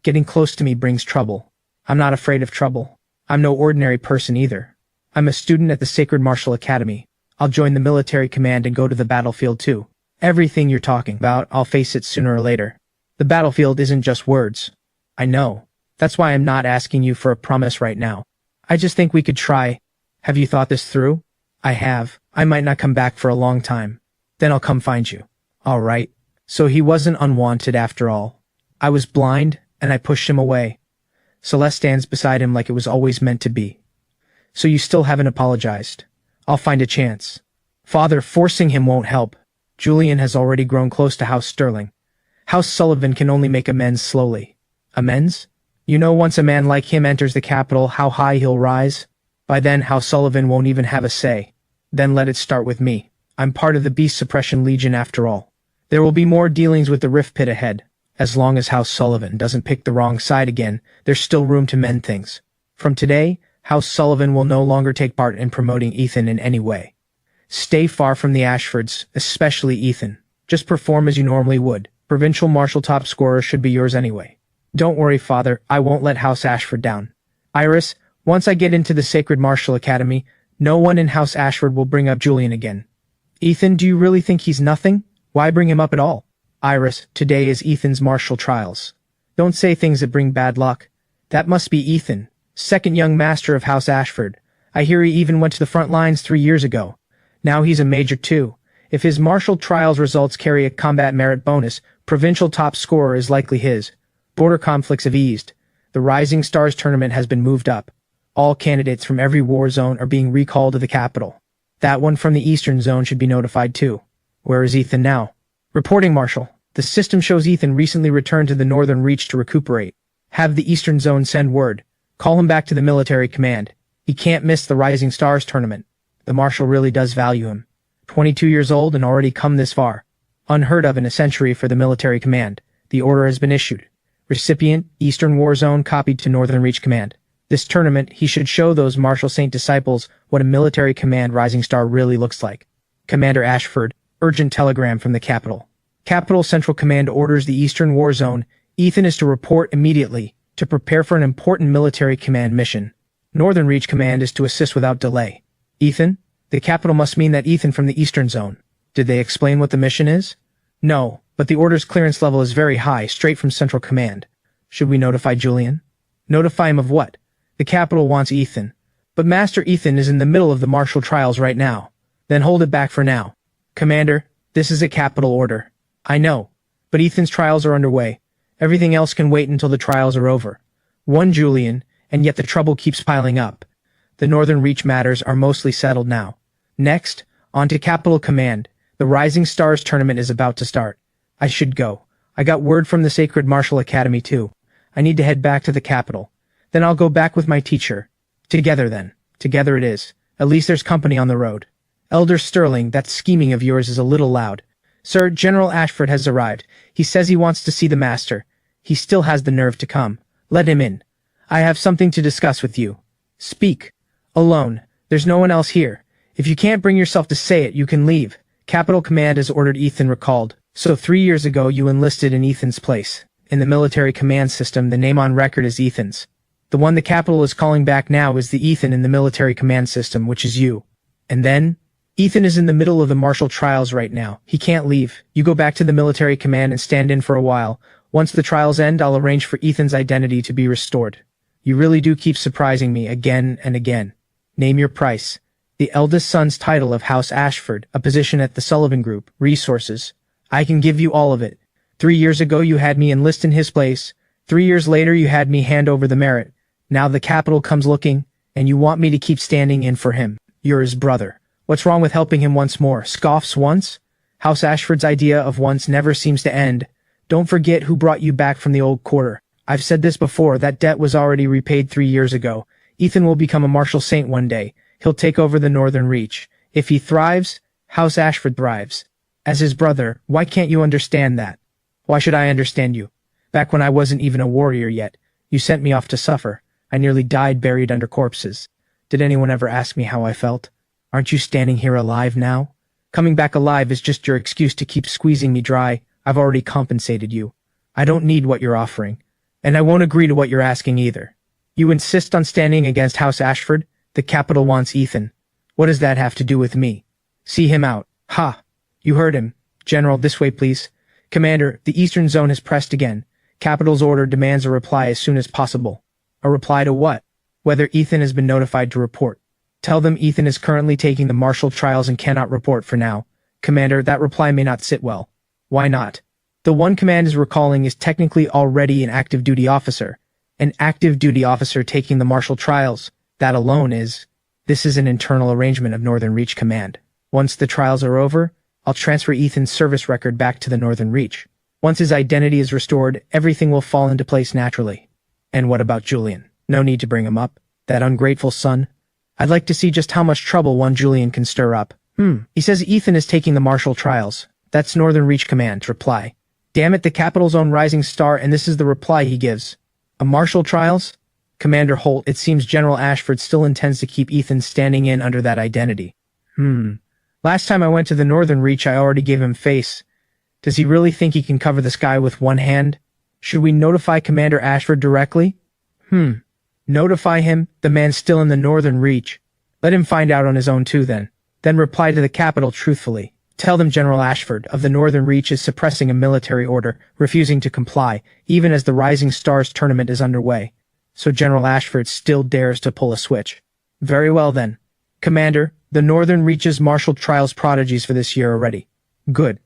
Getting close to me brings trouble. I'm not afraid of trouble. I'm no ordinary person either. I'm a student at the Sacred Martial Academy. I'll join the military command and go to the battlefield too. Everything you're talking about, I'll face it sooner or later. The battlefield isn't just words. I know. That's why I'm not asking you for a promise right now. I just think we could try. Have you thought this through? I have. I might not come back for a long time. Then I'll come find you. All right. So he wasn't unwanted after all. I was blind, and I pushed him away. Celeste stands beside him like it was always meant to be. So you still haven't apologized. I'll find a chance. Father, forcing him won't help. Julian has already grown close to House Sterling. House Sullivan can only make amends slowly. Amends? You know, once a man like him enters the capital, how high he'll rise? By then, House Sullivan won't even have a say. Then let it start with me. I'm part of the Beast Suppression Legion after all. There will be more dealings with the Rift Pit ahead. As long as House Sullivan doesn't pick the wrong side again, there's still room to mend things. From today, House Sullivan will no longer take part in promoting Ethan in any way. Stay far from the Ashfords, especially Ethan. Just perform as you normally would. Provincial Martial top scorer should be yours anyway. Don't worry, Father, I won't let House Ashford down. Iris, once I get into the Sacred Martial Academy, no one in House Ashford will bring up Julian again. Ethan, do you really think he's nothing? Why bring him up at all? Iris, today is Ethan's martial trials. Don't say things that bring bad luck. That must be Ethan, second young master of House Ashford. I hear he even went to the front lines 3 years ago. Now he's a major too. If his martial trials results carry a combat merit bonus, provincial top scorer is likely his. Border conflicts have eased. The Rising Stars tournament has been moved up. All candidates from every war zone are being recalled to the capital. That one from the Eastern Zone should be notified too. Where is Ethan now? Reporting, Marshal. The system shows Ethan recently returned to the Northern Reach to recuperate. Have the Eastern Zone send word. Call him back to the military command. He can't miss the Rising Stars tournament. The Marshal really does value him. 22 years old and already come this far. Unheard of in a century for the military command. The order has been issued. Recipient, Eastern War Zone copied to Northern Reach Command. This tournament, he should show those Marshal Saint disciples what a military command Rising Star really looks like. Commander Ashford, urgent telegram from the capital. Capital Central Command orders the Eastern War Zone. Ethan is to report immediately to prepare for an important military command mission. Northern Reach Command is to assist without delay. Ethan? The capital must mean that Ethan from the Eastern Zone. Did they explain what the mission is? No, but the order's clearance level is very high, straight from Central Command. Should we notify Julian? Notify him of what? The capital wants Ethan. But Master Ethan is in the middle of the martial trials right now. Then hold it back for now. Commander, this is a capital order. I know, but Ethan's trials are underway. Everything else can wait until the trials are over. One Julian, and yet the trouble keeps piling up. The Northern Reach matters are mostly settled now. Next, on to Capital Command. The Rising Stars tournament is about to start. I should go. I got word from the Sacred Martial Academy too. I need to head back to the capital. Then I'll go back with my teacher. Together then. Together it is. At least there's company on the road. Elder Sterling, that scheming of yours is a little loud. Sir, General Ashford has arrived. He says he wants to see the master. He still has the nerve to come. Let him in. I have something to discuss with you. Speak. Alone. There's no one else here. If you can't bring yourself to say it, you can leave. Capital Command has ordered Ethan recalled. So 3 years ago you enlisted in Ethan's place. In the military command system, the name on record is Ethan's. The one the capital is calling back now is the Ethan in the military command system, which is you. And then? Ethan is in the middle of the martial trials right now. He can't leave. You go back to the military command and stand in for a while. Once the trials end, I'll arrange for Ethan's identity to be restored. You really do keep surprising me again and again. Name your price. The eldest son's title of House Ashford, a position at the Sullivan Group, resources. I can give you all of it. 3 years ago you had me enlist in his place. 3 years later you had me hand over the merit. Now the capital comes looking, and you want me to keep standing in for him. You're his brother. What's wrong with helping him once more? Scoffs once? House Ashford's idea of once never seems to end. Don't forget who brought you back from the old quarter. I've said this before, that debt was already repaid 3 years ago. Ethan will become a martial saint one day. He'll take over the Northern Reach. If he thrives, House Ashford thrives. As his brother, why can't you understand that? Why should I understand you? Back when I wasn't even a warrior yet, you sent me off to suffer. I nearly died buried under corpses. Did anyone ever ask me how I felt? Aren't you standing here alive now? Coming back alive is just your excuse to keep squeezing me dry. I've already compensated you. I don't need what you're offering. And I won't agree to what you're asking either. You insist on standing against House Ashford? The capital wants Ethan. What does that have to do with me? See him out. Ha! You heard him. General, this way please. Commander, the Eastern Zone has pressed again. Capital's order demands a reply as soon as possible. A reply to what? Whether Ethan has been notified to report. Tell them Ethan is currently taking the martial trials and cannot report for now. Commander, that reply may not sit well. Why not? The one command is recalling is technically already an active duty officer. An active duty officer taking the martial trials. That alone is. This is an internal arrangement of Northern Reach Command. Once the trials are over, I'll transfer Ethan's service record back to the Northern Reach. Once his identity is restored, everything will fall into place naturally. And what about Julian? No need to bring him up. That ungrateful son. I'd like to see just how much trouble one Julian can stir up. He says Ethan is taking the martial trials. That's Northern Reach Command's reply. Damn it, the capital's own Rising Star, and this is the reply he gives. A martial trials? Commander Holt, it seems General Ashford still intends to keep Ethan standing in under that identity. Last time I went to the Northern Reach, I already gave him face. Does he really think he can cover the sky with one hand? Should we notify Commander Ashford directly? Notify him, the man's still in the Northern Reach. Let him find out on his own too then. Then reply to the capital truthfully. Tell them General Ashford of the Northern Reach is suppressing a military order, refusing to comply, even as the Rising Stars tournament is underway. So General Ashford still dares to pull a switch. Very well then. Commander, the Northern Reach's martial trials prodigies for this year are ready. Good.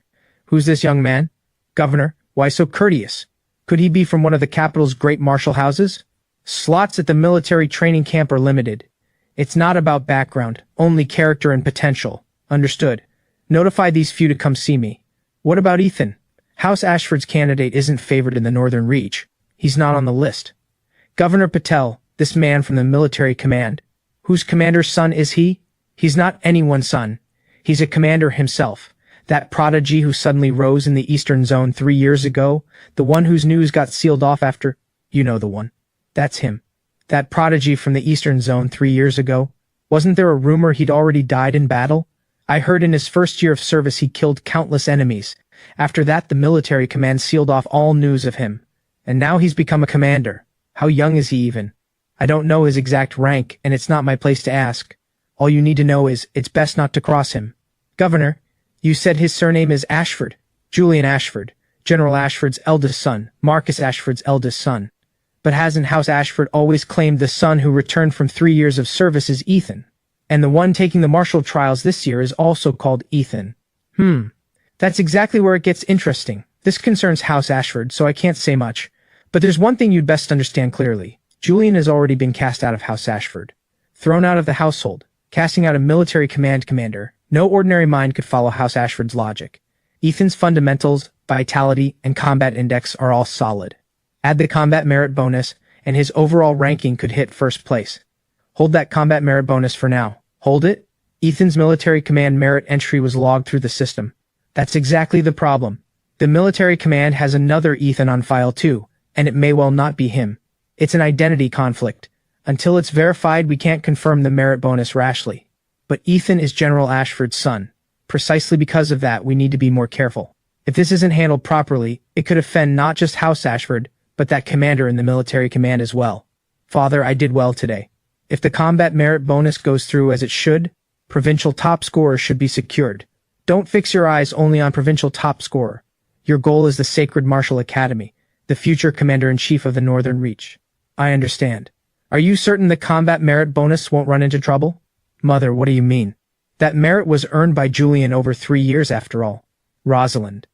Who's this young man? Governor, why so courteous? Could he be from one of the capital's great martial houses? Slots at the military training camp are limited. It's not about background, only character and potential. Understood. Notify these few to come see me. What about Ethan? House Ashford's candidate isn't favored in the Northern Reach. He's not on the list. Governor Patel, this man from the military command. Whose commander's son is he? He's not anyone's son. He's a commander himself. That prodigy who suddenly rose in the Eastern Zone 3 years ago, the one whose news got sealed off after, you know the one. That's him. That prodigy from the Eastern Zone 3 years ago. Wasn't there a rumor he'd already died in battle? I heard in his first year of service he killed countless enemies. After that, the military command sealed off all news of him. And now he's become a commander. How young is he even? I don't know his exact rank, and it's not my place to ask. All you need to know is, it's best not to cross him. Governor, you said his surname is Ashford. Julian Ashford, General Ashford's eldest son, Marcus Ashford's eldest son. But hasn't House Ashford always claimed the son who returned from 3 years of service is Ethan? And the one taking the martial trials this year is also called Ethan. That's exactly where it gets interesting. This concerns House Ashford, so I can't say much. But there's one thing you'd best understand clearly. Julian has already been cast out of House Ashford. Thrown out of the household. Casting out a military command commander. No ordinary mind could follow House Ashford's logic. Ethan's fundamentals, vitality, and combat index are all solid. Add the combat merit bonus, and his overall ranking could hit first place. Hold that combat merit bonus for now. Hold it? Ethan's military command merit entry was logged through the system. That's exactly the problem. The military command has another Ethan on file too, and it may well not be him. It's an identity conflict. Until it's verified, we can't confirm the merit bonus rashly. But Ethan is General Ashford's son. Precisely because of that, we need to be more careful. If this isn't handled properly, it could offend not just House Ashford, but that commander in the military command as well. Father, I did well today. If the combat merit bonus goes through as it should, provincial top scorer should be secured. Don't fix your eyes only on provincial top scorer. Your goal is the Sacred Martial Academy, the future commander-in-chief of the Northern Reach. I understand. Are you certain the combat merit bonus won't run into trouble? Mother, what do you mean? That merit was earned by Julian over 3 years after all. Rosalind.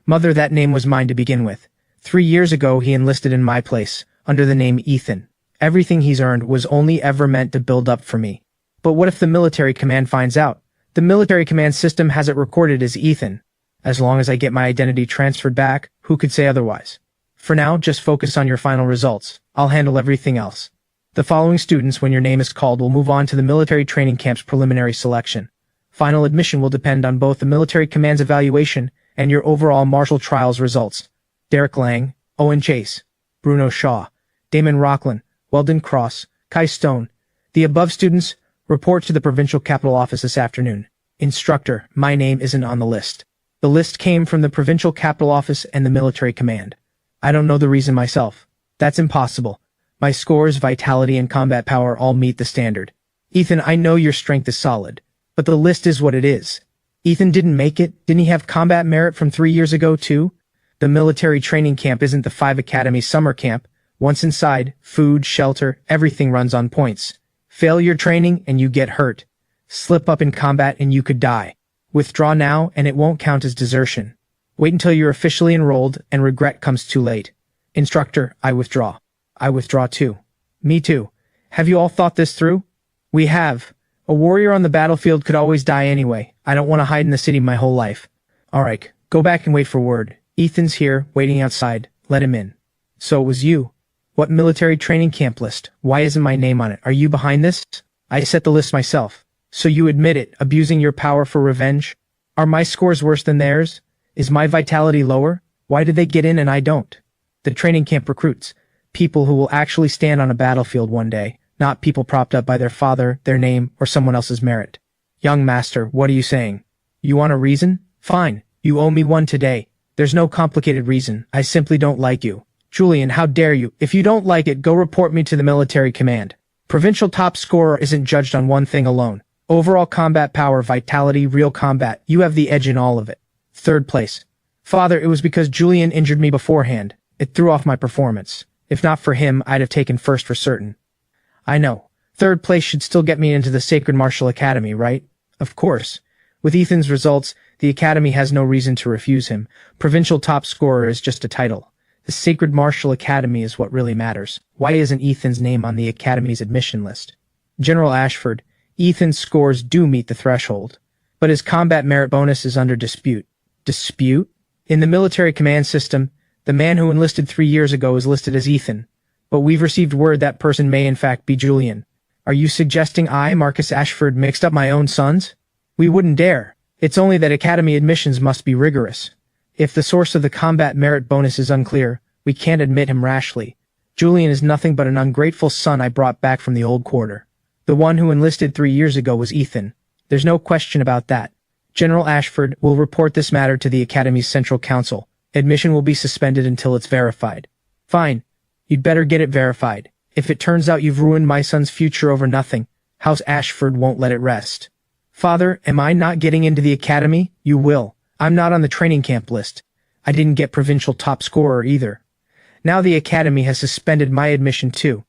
Mother, that name was mine to begin with. 3 years ago he enlisted in my place, under the name Ethan. Everything he's earned was only ever meant to build up for me. But what if the military command finds out? The military command system has it recorded as Ethan. As long as I get my identity transferred back, who could say otherwise? For now, just focus on your final results. I'll handle everything else. The following students, when your name is called, will move on to the military training camp's preliminary selection. Final admission will depend on both the military command's evaluation and your overall martial trials results. Derek Lang, Owen Chase, Bruno Shaw, Damon Rockland, Weldon Cross, Kai Stone. The above students report to the provincial capital office this afternoon. Instructor, my name isn't on the list. The list came from the provincial capital office and the military command. I don't know the reason myself. That's impossible. My scores, vitality, and combat power all meet the standard. Ethan, I know your strength is solid, but the list is what it is. Ethan didn't make it. Didn't he have combat merit from 3 years ago too? The military training camp isn't the 5 Academy summer camp. Once inside, food, shelter, everything runs on points. Fail your training and you get hurt. Slip up in combat and you could die. Withdraw now and it won't count as desertion. Wait until you're officially enrolled and regret comes too late. Instructor, I withdraw. I withdraw too. Me too. Have you all thought this through? We have. A warrior on the battlefield could always die anyway. I don't want to hide in the city my whole life. Alright, go back and wait for word. Ethan's here, waiting outside. Let him in. So it was you. What military training camp list? Why isn't my name on it? Are you behind this? I set the list myself. So you admit it, abusing your power for revenge? Are my scores worse than theirs? Is my vitality lower? Why did they get in and I don't? The training camp recruits people who will actually stand on a battlefield one day, not people propped up by their father, their name, or someone else's merit. Young master, what are you saying? You want a reason? Fine. You owe me one today. There's no complicated reason. I simply don't like you. Julian, how dare you? If you don't like it, go report me to the military command. Provincial top scorer isn't judged on one thing alone. Overall combat power, vitality, real combat. You have the edge in all of it. Third place. Father, it was because Julian injured me beforehand. It threw off my performance. If not for him, I'd have taken first for certain. I know. Third place should still get me into the Sacred Martial Academy, right? Of course. With Ethan's results, the Academy has no reason to refuse him. Provincial top scorer is just a title. The Sacred Martial Academy is what really matters. Why isn't Ethan's name on the Academy's admission list? General Ashford, Ethan's scores do meet the threshold, but his combat merit bonus is under dispute. Dispute? In the military command system, the man who enlisted 3 years ago is listed as Ethan, but we've received word that person may in fact be Julian. Are you suggesting I, Marcus Ashford, mixed up my own sons? We wouldn't dare. It's only that Academy admissions must be rigorous. If the source of the combat merit bonus is unclear, we can't admit him rashly. Julian is nothing but an ungrateful son I brought back from the old quarter. The one who enlisted 3 years ago was Ethan. There's no question about that. General Ashford will report this matter to the Academy's Central Council. Admission will be suspended until it's verified. Fine. You'd better get it verified. If it turns out you've ruined my son's future over nothing, House Ashford won't let it rest. Father, am I not getting into the Academy? You will. I'm not on the training camp list. I didn't get provincial top scorer either. Now the Academy has suspended my admission too.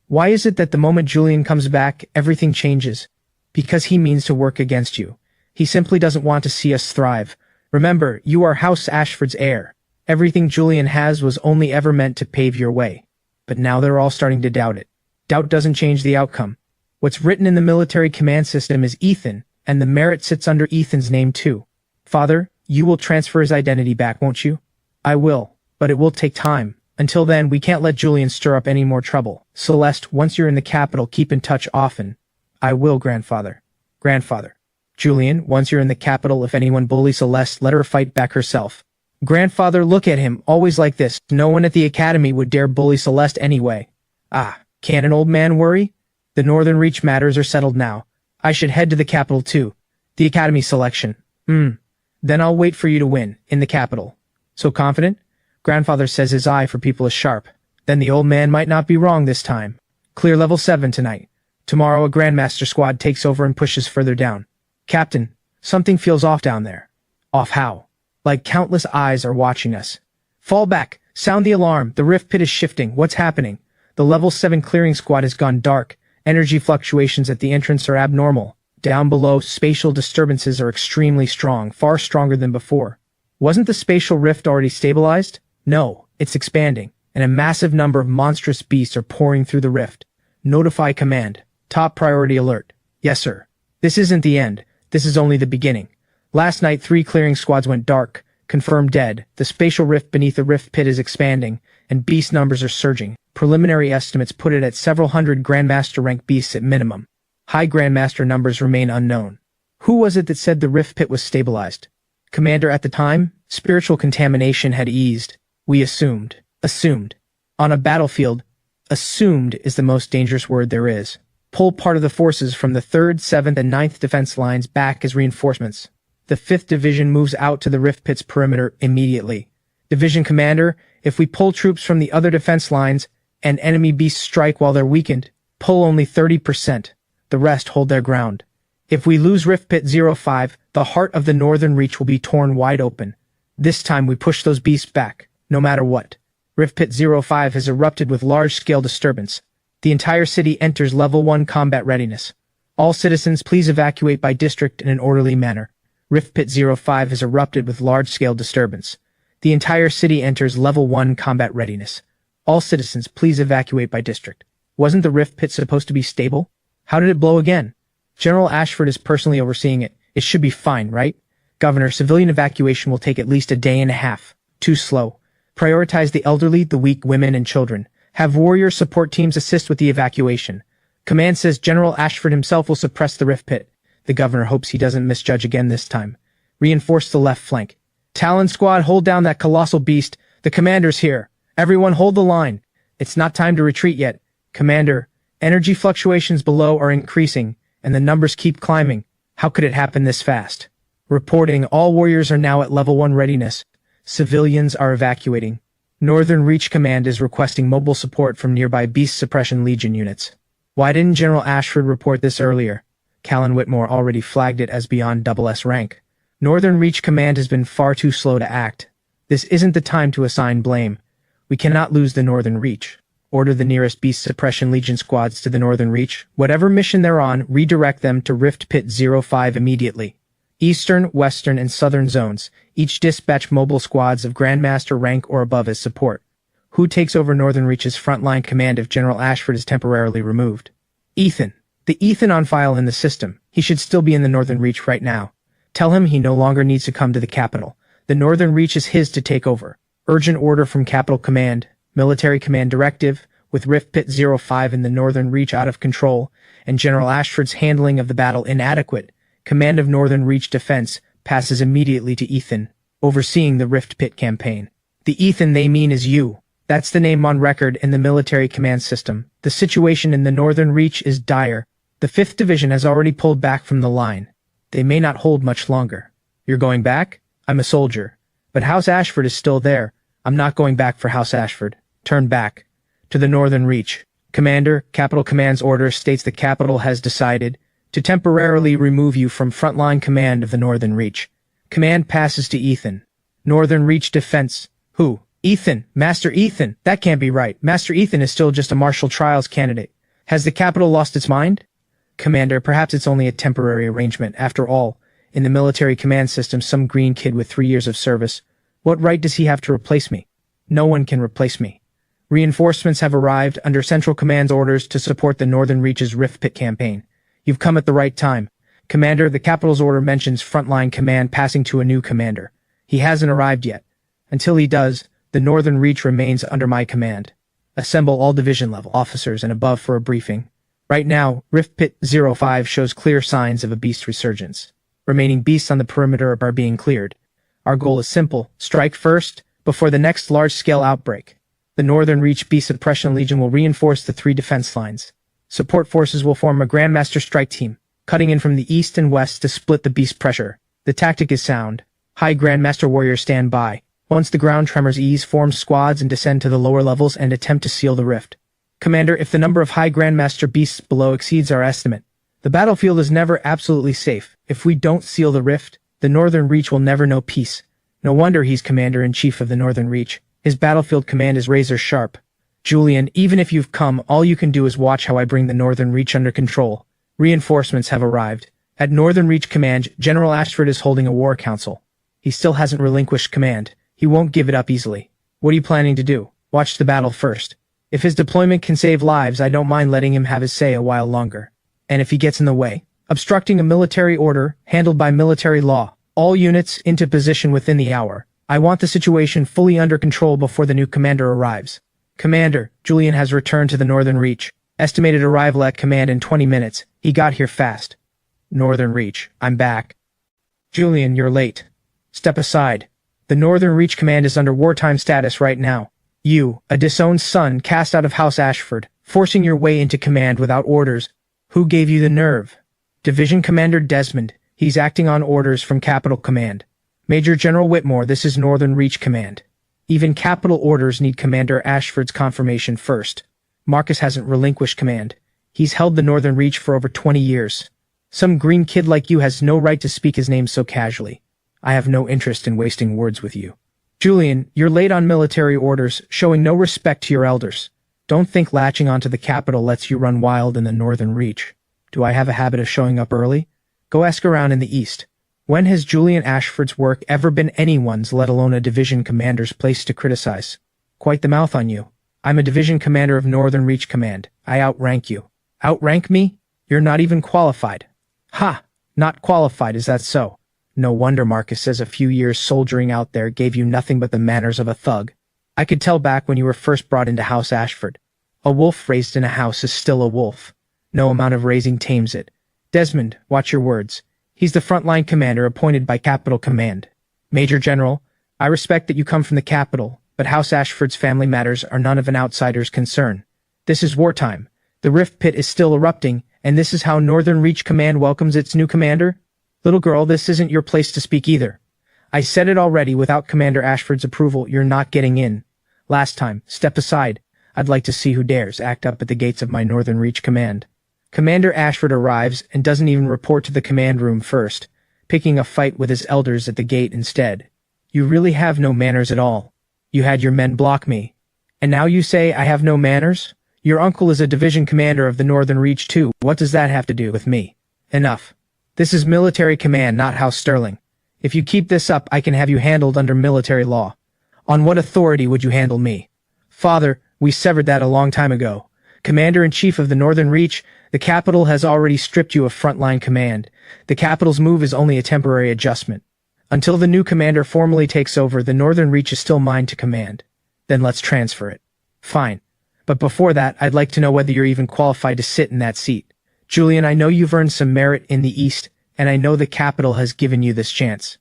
Why is it that the moment Julian comes back, everything changes? Because he means to work against you. He simply doesn't want to see us thrive. Remember, you are House Ashford's heir. Everything Julian has was only ever meant to pave your way. But now they're all starting to doubt it. Doubt doesn't change the outcome. What's written in the military command system is Ethan, and the merit sits under Ethan's name too. Father, you will transfer his identity back, won't you? I will, but it will take time. Until then, we can't let Julian stir up any more trouble. Celeste, once you're in the capital, keep in touch often. I will, Grandfather. Grandfather. Julian, once you're in the capital, if anyone bullies Celeste, let her fight back herself. Grandfather, look at him, always like this. No one at the Academy would dare bully Celeste anyway. Ah, can't an old man worry? The Northern Reach matters are settled now. I should head to the capital too. The Academy selection. Then I'll wait for you to win, in the capital. So confident? Grandfather says his eye for people is sharp. Then the old man might not be wrong this time. Clear level 7 tonight. Tomorrow a Grandmaster squad takes over and pushes further down. Captain, something feels off down there. Off how? Like countless eyes are watching us. Fall back. Sound the alarm. The rift pit is shifting. What's happening? The level 7 clearing squad has gone dark. Energy fluctuations at the entrance are abnormal. Down below, spatial disturbances are extremely strong, far stronger than before. Wasn't the spatial rift already stabilized? No, it's expanding, and a massive number of monstrous beasts are pouring through the rift. Notify command. Top priority alert. Yes, sir. This isn't the end. This is only the beginning. Last night, 3 clearing squads went dark, confirmed dead. The spatial rift beneath the rift pit is expanding, and beast numbers are surging. Preliminary estimates put it at several hundred Grandmaster rank beasts at minimum. High Grandmaster numbers remain unknown. Who was it that said the rift pit was stabilized? Commander at the time? Spiritual contamination had eased. We assumed. Assumed. On a battlefield, assumed is the most dangerous word there is. Pull part of the forces from the 3rd, 7th, and 9th defense lines back as reinforcements. The 5th Division moves out to the rift pit's perimeter immediately. Division Commander, if we pull troops from the other defense lines and enemy beasts strike while they're weakened, pull only 30%. The rest hold their ground. If we lose Rift Pit 05, the heart of the Northern Reach will be torn wide open. This time we push those beasts back, no matter what. Rift Pit 05 has erupted with large-scale disturbance. The entire city enters Level 1 combat readiness. All citizens please evacuate by district in an orderly manner. Rift Pit 05 has erupted with large-scale disturbance. The entire city enters Level 1 combat readiness. All citizens please evacuate by district. Wasn't the Rift Pit supposed to be stable? How did it blow again? General Ashford is personally overseeing it. It should be fine, right? Governor, civilian evacuation will take at least a day and a half. Too slow. Prioritize the elderly, the weak, women, and children. Have warrior support teams assist with the evacuation. Command says General Ashford himself will suppress the Rift Pit. The governor hopes he doesn't misjudge again this time. Reinforce the left flank. Talon squad, hold down that colossal beast. The commander's here. Everyone hold the line. It's not time to retreat yet. Commander, energy fluctuations below are increasing, and the numbers keep climbing. How could it happen this fast? Reporting, all warriors are now at level 1 readiness. Civilians are evacuating. Northern Reach Command is requesting mobile support from nearby Beast Suppression Legion units. Why didn't General Ashford report this earlier? Callan Whitmore already flagged it as beyond SS rank. Northern Reach Command has been far too slow to act. This isn't the time to assign blame. We cannot lose the Northern Reach. Order the nearest Beast Suppression Legion squads to the Northern Reach. Whatever mission they're on, redirect them to Rift Pit 05 immediately. Eastern, Western, and Southern zones, each dispatch mobile squads of Grandmaster rank or above as support. Who takes over Northern Reach's frontline command if General Ashford is temporarily removed? Ethan. The Ethan on file in the system. He should still be in the Northern Reach right now. Tell him he no longer needs to come to the capital. The Northern Reach is his to take over. Urgent order from Capital Command. Military Command Directive, with Rift Pit 05 in the Northern Reach out of control, and General Ashford's handling of the battle inadequate. Command of Northern Reach Defense passes immediately to Ethan, overseeing the Rift Pit campaign. The Ethan they mean is you. That's the name on record in the military command system. The situation in the Northern Reach is dire. The 5th Division has already pulled back from the line. They may not hold much longer. You're going back? I'm a soldier. But House Ashford is still there. I'm not going back for House Ashford. Turn back. To the Northern Reach. Commander, Capital Command's order states the Capital has decided to temporarily remove you from frontline command of the Northern Reach. Command passes to Ethan. Northern Reach Defense. Who? Ethan. Master Ethan. That can't be right. Master Ethan is still just a martial trials candidate. Has the Capital lost its mind? Commander, perhaps it's only a temporary arrangement. After all, in the military command system, some green kid with 3 years of service. What right does he have to replace me? No one can replace me. Reinforcements have arrived under Central Command's orders to support the Northern Reach's Rift Pit campaign. You've come at the right time. Commander, the Capital's order mentions frontline command passing to a new commander. He hasn't arrived yet. Until he does, the Northern Reach remains under my command. Assemble all division level officers and above for a briefing. Right now, Rift Pit 05 shows clear signs of a beast resurgence. Remaining beasts on the perimeter are being cleared. Our goal is simple: strike first, before the next large-scale outbreak. The Northern Reach Beast Suppression Legion will reinforce the 3 defense lines. Support forces will form a Grandmaster strike team, cutting in from the east and west to split the beast pressure. The tactic is sound. High Grandmaster warriors stand by. Once the ground tremors ease, form squads and descend to the lower levels and attempt to seal the rift. Commander, if the number of High Grandmaster beasts below exceeds our estimate, the battlefield is never absolutely safe. If we don't seal the rift, the Northern Reach will never know peace. No wonder he's Commander-in-Chief of the Northern Reach. His battlefield command is razor sharp. Julian, even if you've come, all you can do is watch how I bring the Northern Reach under control. Reinforcements have arrived. At Northern Reach Command, General Ashford is holding a war council. He still hasn't relinquished command. He won't give it up easily. What are you planning to do? Watch the battle first. If his deployment can save lives, I don't mind letting him have his say a while longer. And if he gets in the way, obstructing a military order, handled by military law, all units into position within the hour. I want the situation fully under control before the new commander arrives. Commander, Julian has returned to the Northern Reach. Estimated arrival at command in 20 minutes. He got here fast. Northern Reach, I'm back. Julian, you're late. Step aside. The Northern Reach command is under wartime status right now. You, a disowned son cast out of House Ashford, forcing your way into command without orders. Who gave you the nerve? Division Commander Desmond. He's acting on orders from Capital Command. Major General Whitmore, this is Northern Reach Command. Even capital orders need Commander Ashford's confirmation first. Marcus hasn't relinquished command. He's held the Northern Reach for over 20 years. Some green kid like you has no right to speak his name so casually. I have no interest in wasting words with you. Julian, you're late on military orders, showing no respect to your elders. Don't think latching onto the capital lets you run wild in the Northern Reach. Do I have a habit of showing up early? Go ask around in the East. When has Julian Ashford's work ever been anyone's, let alone a division commander's, place to criticize? Quite the mouth on you. I'm a division commander of Northern Reach Command. I outrank you. Outrank me? You're not even qualified. Ha! Not qualified, is that so? No wonder Marcus says a few years soldiering out there gave you nothing but the manners of a thug. I could tell back when you were first brought into House Ashford. A wolf raised in a house is still a wolf. No amount of raising tames it. Desmond, watch your words. He's the frontline commander appointed by Capital Command. Major General, I respect that you come from the capital, but House Ashford's family matters are none of an outsider's concern. This is wartime. The Rift Pit is still erupting, and this is how Northern Reach Command welcomes its new commander? Little girl, this isn't your place to speak either. I said it already, without Commander Ashford's approval, you're not getting in. Last time, step aside. I'd like to see who dares act up at the gates of my Northern Reach command. Commander Ashford arrives and doesn't even report to the command room first, picking a fight with his elders at the gate instead. You really have no manners at all. You had your men block me. And now you say I have no manners? Your uncle is a division commander of the Northern Reach too. What does that have to do with me? Enough. This is military command, not House Sterling. If you keep this up, I can have you handled under military law. On what authority would you handle me? Father, we severed that a long time ago. Commander-in-Chief of the Northern Reach, the capital has already stripped you of frontline command. The capital's move is only a temporary adjustment. Until the new commander formally takes over, the Northern Reach is still mine to command. Then let's transfer it. Fine. But before that, I'd like to know whether you're even qualified to sit in that seat. Julian, I know you've earned some merit in the East, and I know the capital has given you this chance.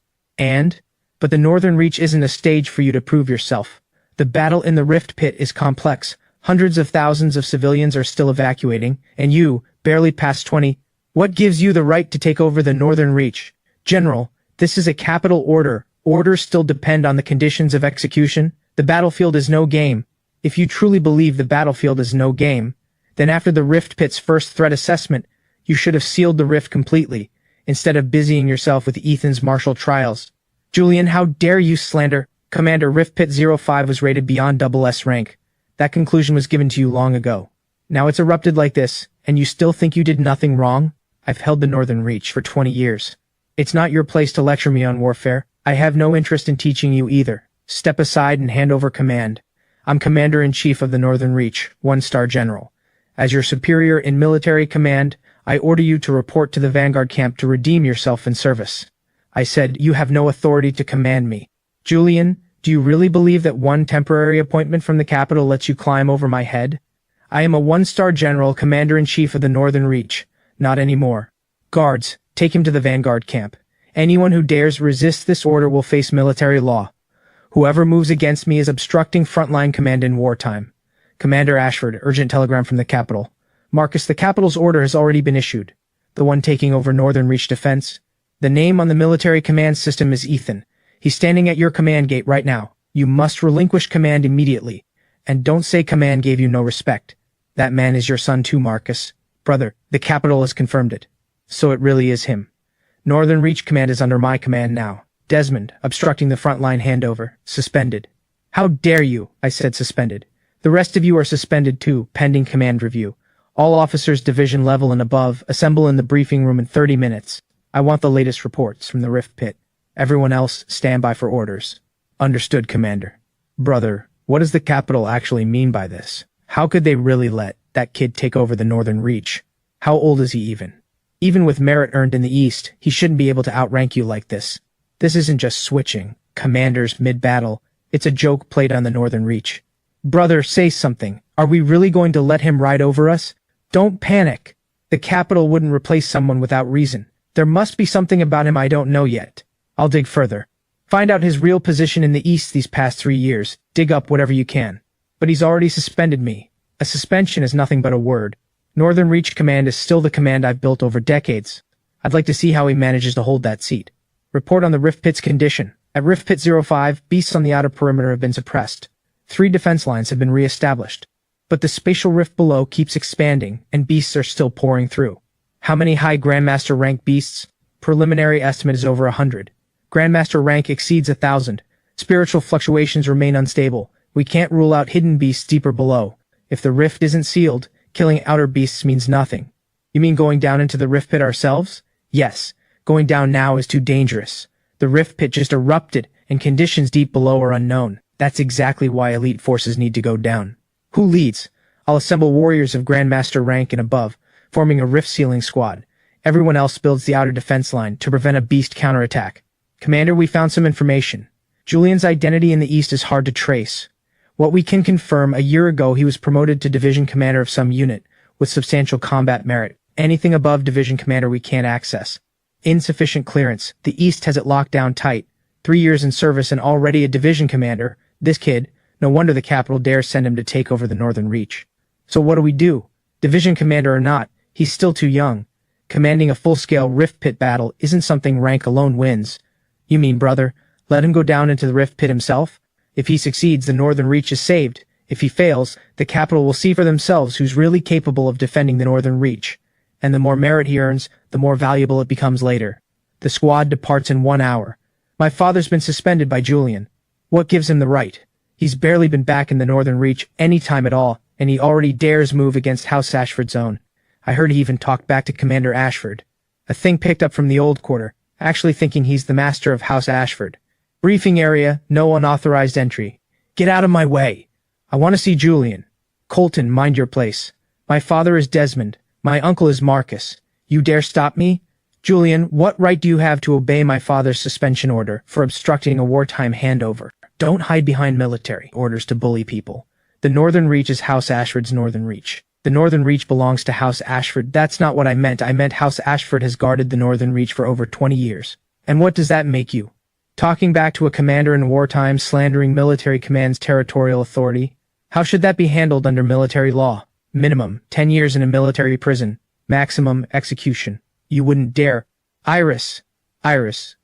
But the Northern Reach isn't a stage for you to prove yourself. The battle in the Rift Pit is complex. Hundreds of thousands of civilians are still evacuating, and you, barely past 20. What gives you the right to take over the Northern Reach? General, this is a capital order. Orders still depend on the conditions of execution. The battlefield is no game. If you truly believe the battlefield is no game, then after the Rift Pit's first threat assessment, you should have sealed the rift completely, instead of busying yourself with Ethan's martial trials. Julian, how dare you slander? Commander, Rift Pit 05 was rated beyond SS rank. That conclusion was given to you long ago. Now it's erupted like this, and you still think you did nothing wrong? I've held the Northern Reach for 20 years. It's not your place to lecture me on warfare. I have no interest in teaching you either. Step aside and hand over command. I'm Commander-in-Chief of the Northern Reach, 1-star General. As your superior in military command, I order you to report to the Vanguard camp to redeem yourself in service. I said, you have no authority to command me. Julian, do you really believe that one temporary appointment from the capital lets you climb over my head? I am a 1-star General, Commander-in-Chief of the Northern Reach. Not anymore. Guards, take him to the Vanguard camp. Anyone who dares resist this order will face military law. Whoever moves against me is obstructing frontline command in wartime. Commander Ashford, urgent telegram from the capital. Marcus, the capital's order has already been issued. The one taking over Northern Reach defense. The name on the military command system is Ethan. He's standing at your command gate right now. You must relinquish command immediately. And don't say command gave you no respect. That man is your son too, Marcus. Brother, the capital has confirmed it. So it really is him. Northern Reach command is under my command now. Desmond, obstructing the frontline handover, suspended. How dare you? I said suspended. The rest of you are suspended too, pending command review. All officers division level and above assemble in the briefing room in 30 minutes. I want the latest reports from the Rift Pit. Everyone else, stand by for orders. Understood, Commander. Brother, what does the capital actually mean by this? How could they really let that kid take over the Northern Reach? How old is he even? Even with merit earned in the East, he shouldn't be able to outrank you like this. This isn't just switching commanders mid-battle. It's a joke played on the Northern Reach. Brother, say something. Are we really going to let him ride over us? Don't panic. The capital wouldn't replace someone without reason. There must be something about him I don't know yet. I'll dig further. Find out his real position in the East these past 3 years. Dig up whatever you can. But he's already suspended me. A suspension is nothing but a word. Northern Reach Command is still the command I've built over decades. I'd like to see how he manages to hold that seat. Report on the Rift Pit's condition. At Rift Pit 05, beasts on the outer perimeter have been suppressed. 3 defense lines have been re-established. But the spatial rift below keeps expanding, and beasts are still pouring through. How many high Grandmaster rank beasts? Preliminary estimate is over 100. Grandmaster rank exceeds 1,000. Spiritual fluctuations remain unstable. We can't rule out hidden beasts deeper below. If the rift isn't sealed, killing outer beasts means nothing. You mean going down into the Rift Pit ourselves? Yes. Going down now is too dangerous. The Rift Pit just erupted, and conditions deep below are unknown. That's exactly why elite forces need to go down. Who leads? I'll assemble warriors of Grandmaster rank and above, forming a rift-sealing squad. Everyone else builds the outer defense line to prevent a beast counterattack. Commander, we found some information. Julian's identity in the East is hard to trace. What we can confirm, a year ago he was promoted to division commander of some unit, with substantial combat merit. Anything above division commander we can't access. Insufficient clearance. The East has it locked down tight. 3 years in service and already a division commander. This kid, no wonder the capital dares send him to take over the Northern Reach. So what do we do? Division commander or not, he's still too young. Commanding a full-scale Rift Pit battle isn't something rank alone wins. You mean, brother, let him go down into the Rift Pit himself? If he succeeds, the Northern Reach is saved. If he fails, the capital will see for themselves who's really capable of defending the Northern Reach. And the more merit he earns, the more valuable it becomes later. The squad departs in 1 hour. My father's been suspended by Julian. What gives him the right? He's barely been back in the Northern Reach any time at all, and he already dares move against House Ashford's own. I heard he even talked back to Commander Ashford. A thing picked up from the old quarter, actually thinking he's the master of House Ashford. Briefing area, no unauthorized entry. Get out of my way. I want to see Julian. Colton, mind your place. My father is Desmond. My uncle is Marcus. You dare stop me? Julian, what right do you have to obey my father's suspension order for obstructing a wartime handover? Don't hide behind military orders to bully people. The Northern Reach is House Ashford's Northern Reach. The Northern Reach belongs to House Ashford. That's not what I meant. I meant House Ashford has guarded the Northern Reach for over 20 years. And what does that make you? Talking back to a commander in wartime, slandering military command's territorial authority? How should that be handled under military law? Minimum, 10 years in a military prison. Maximum, execution. You wouldn't dare. Iris,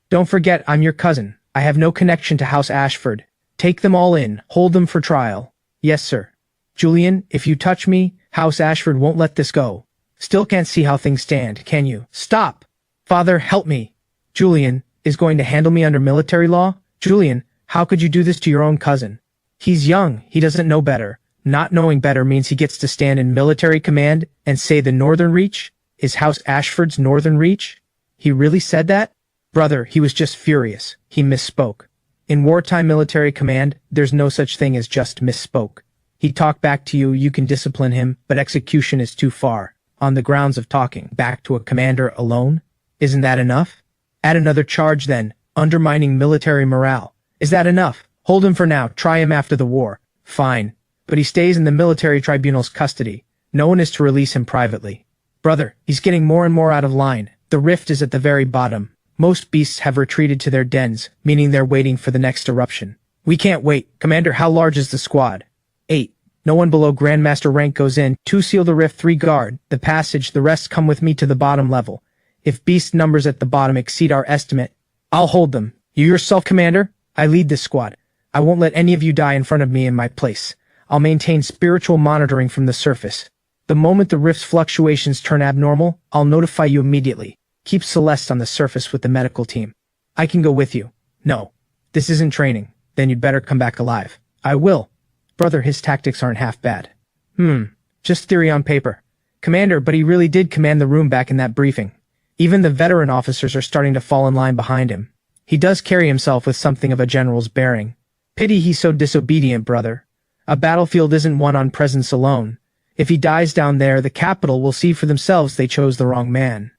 don't forget I'm your cousin. I have no connection to House Ashford. Take them all in. Hold them for trial. Yes, sir. Julian, if you touch me, House Ashford won't let this go. Still can't see how things stand, can you? Stop! Father, help me! Julian is going to handle me under military law? Julian, how could you do this to your own cousin? He's young, he doesn't know better. Not knowing better means he gets to stand in military command and say the Northern Reach is House Ashford's Northern Reach? He really said that? Brother, he was just furious. He misspoke. In wartime military command, there's no such thing as just misspoke. He talked back to you, you can discipline him, but execution is too far. On the grounds of talking back to a commander alone? Isn't that enough? Add another charge then, undermining military morale. Is that enough? Hold him for now, try him after the war. Fine. But he stays in the military tribunal's custody. No one is to release him privately. Brother, he's getting more and more out of line. The rift is at the very bottom. Most beasts have retreated to their dens, meaning they're waiting for the next eruption. We can't wait. Commander, how large is the squad? 8. No one below Grandmaster rank goes in. 2 seal the rift, 3 guard the passage, the rest come with me to the bottom level. If beast numbers at the bottom exceed our estimate, I'll hold them. You yourself, Commander? I lead this squad. I won't let any of you die in front of me in my place. I'll maintain spiritual monitoring from the surface. The moment the rift's fluctuations turn abnormal, I'll notify you immediately. Keep Celeste on the surface with the medical team. I can go with you. No. This isn't training. Then you'd better come back alive. I will. Brother, his tactics aren't half bad. Just theory on paper. Commander, but he really did command the room back in that briefing. Even the veteran officers are starting to fall in line behind him. He does carry himself with something of a general's bearing. Pity he's so disobedient, brother. A battlefield isn't won on presence alone. If he dies down there, the capital will see for themselves they chose the wrong man.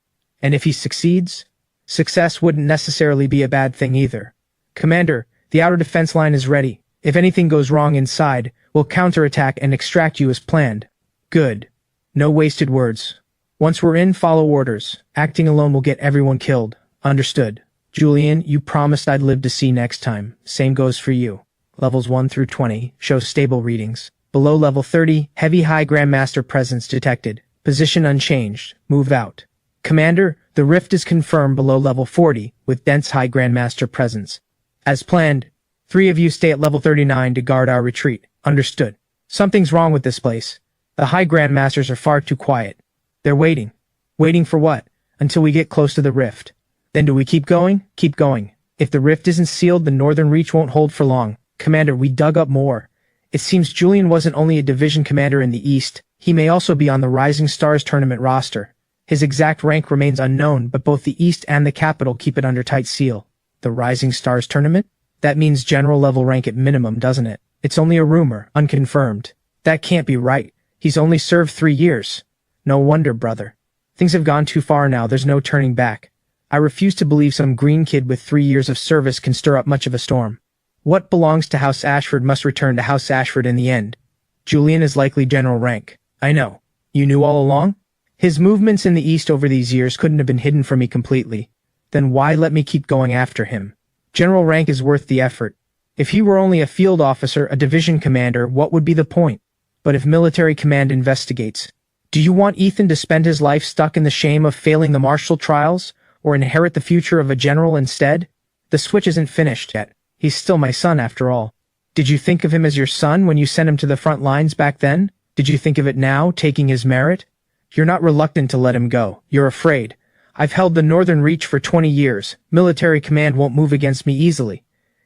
And if he succeeds, success wouldn't necessarily be a bad thing either. Commander, the outer defense line is ready. If anything goes wrong inside, we'll counterattack and extract you as planned. Good. No wasted words. Once we're in, follow orders. Acting alone will get everyone killed. Understood. Julian, you promised I'd live to see next time. Same goes for you. Levels 1 through 20 show stable readings. Below level 30, heavy high Grandmaster presence detected. Position unchanged. Move out. Commander, the rift is confirmed below level 40 with dense high Grandmaster presence. As planned, 3 of you stay at level 39 to guard our retreat. Understood. Something's wrong with this place. The high Grandmasters are far too quiet. They're waiting. Waiting for what? Until we get close to the rift. Then do we keep going? Keep going. If the rift isn't sealed, the Northern Reach won't hold for long. Commander, we dug up more. It seems Julian wasn't only a division commander in the East, he may also be on the Rising Stars tournament roster. His exact rank remains unknown, but both the East and the capital keep it under tight seal. The Rising Stars tournament? That means general level rank at minimum, doesn't it? It's only a rumor, unconfirmed. That can't be right. He's only served 3 years. No wonder, brother. Things have gone too far now, there's no turning back. I refuse to believe some green kid with 3 years of service can stir up much of a storm. What belongs to House Ashford must return to House Ashford in the end. Julian is likely general rank. I know. You knew all along? His movements in the East over these years couldn't have been hidden from me completely. Then why let me keep going after him? General rank is worth the effort. If he were only a field officer, a division commander, what would be the point? But if military command investigates, do you want Ethan to spend his life stuck in the shame of failing the martial trials, or inherit the future of a general instead? The switch isn't finished yet. He's still my son after all. Did you think of him as your son when you sent him to the front lines back then? Did you think of it now, taking his merit? You're not reluctant to let him go. You're afraid. I've held the Northern Reach for 20 years. Military command won't move against me easily.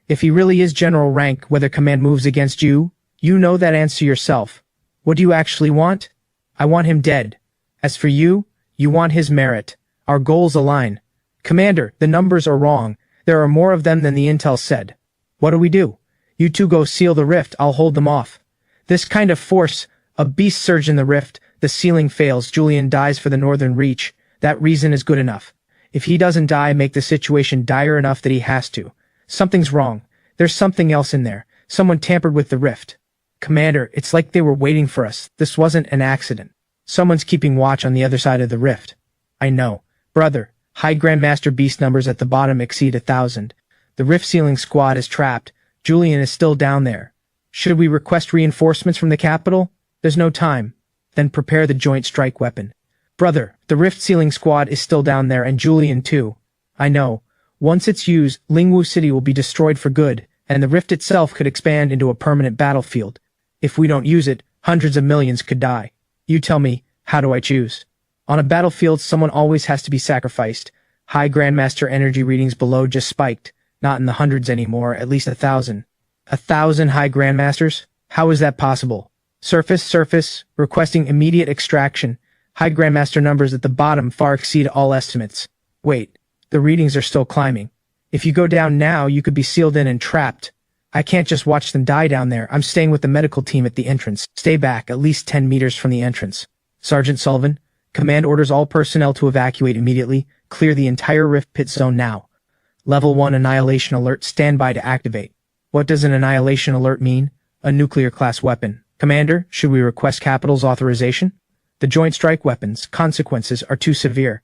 If he really is general rank, whether command moves against you, you know that answer yourself. What do you actually want? I want him dead. As for you, you want his merit. Our goals align. Commander, the numbers are wrong. There are more of them than the intel said. What do? You two go seal the rift, I'll hold them off. This kind of force, a beast surge in the rift, the sealing fails, Julian dies for the Northern Reach. That reason is good enough. If he doesn't die, make the situation dire enough that he has to. Something's wrong. There's something else in there. Someone tampered with the rift. Commander, it's like they were waiting for us. This wasn't an accident. Someone's keeping watch on the other side of the rift. I know. Brother, High Grandmaster Beast numbers at the bottom exceed 1,000. The rift sealing squad is trapped. Julian is still down there. Should we request reinforcements from the capital? There's no time. Then prepare the joint strike weapon. Brother, the rift sealing squad is still down there and Julian too. I know. Once it's used, Lingwu City will be destroyed for good, and the rift itself could expand into a permanent battlefield. If we don't use it, hundreds of millions could die. You tell me, how do I choose? On a battlefield, someone always has to be sacrificed. High Grandmaster energy readings below just spiked. Not in the hundreds anymore, at least 1,000. 1,000 High Grandmasters? How is that possible? Surface, requesting immediate extraction. High Grandmaster numbers at the bottom far exceed all estimates. Wait, the readings are still climbing. If you go down now, you could be sealed in and trapped. I can't just watch them die down there. I'm staying with the medical team at the entrance. Stay back, at least 10 meters from the entrance. Sergeant Sullivan, command orders all personnel to evacuate immediately. Clear the entire rift pit zone now. Level 1 Annihilation Alert, stand by to activate. What does an Annihilation Alert mean? A nuclear-class weapon. Commander, should we request Capital's authorization? The Joint Strike Weapon's consequences are too severe.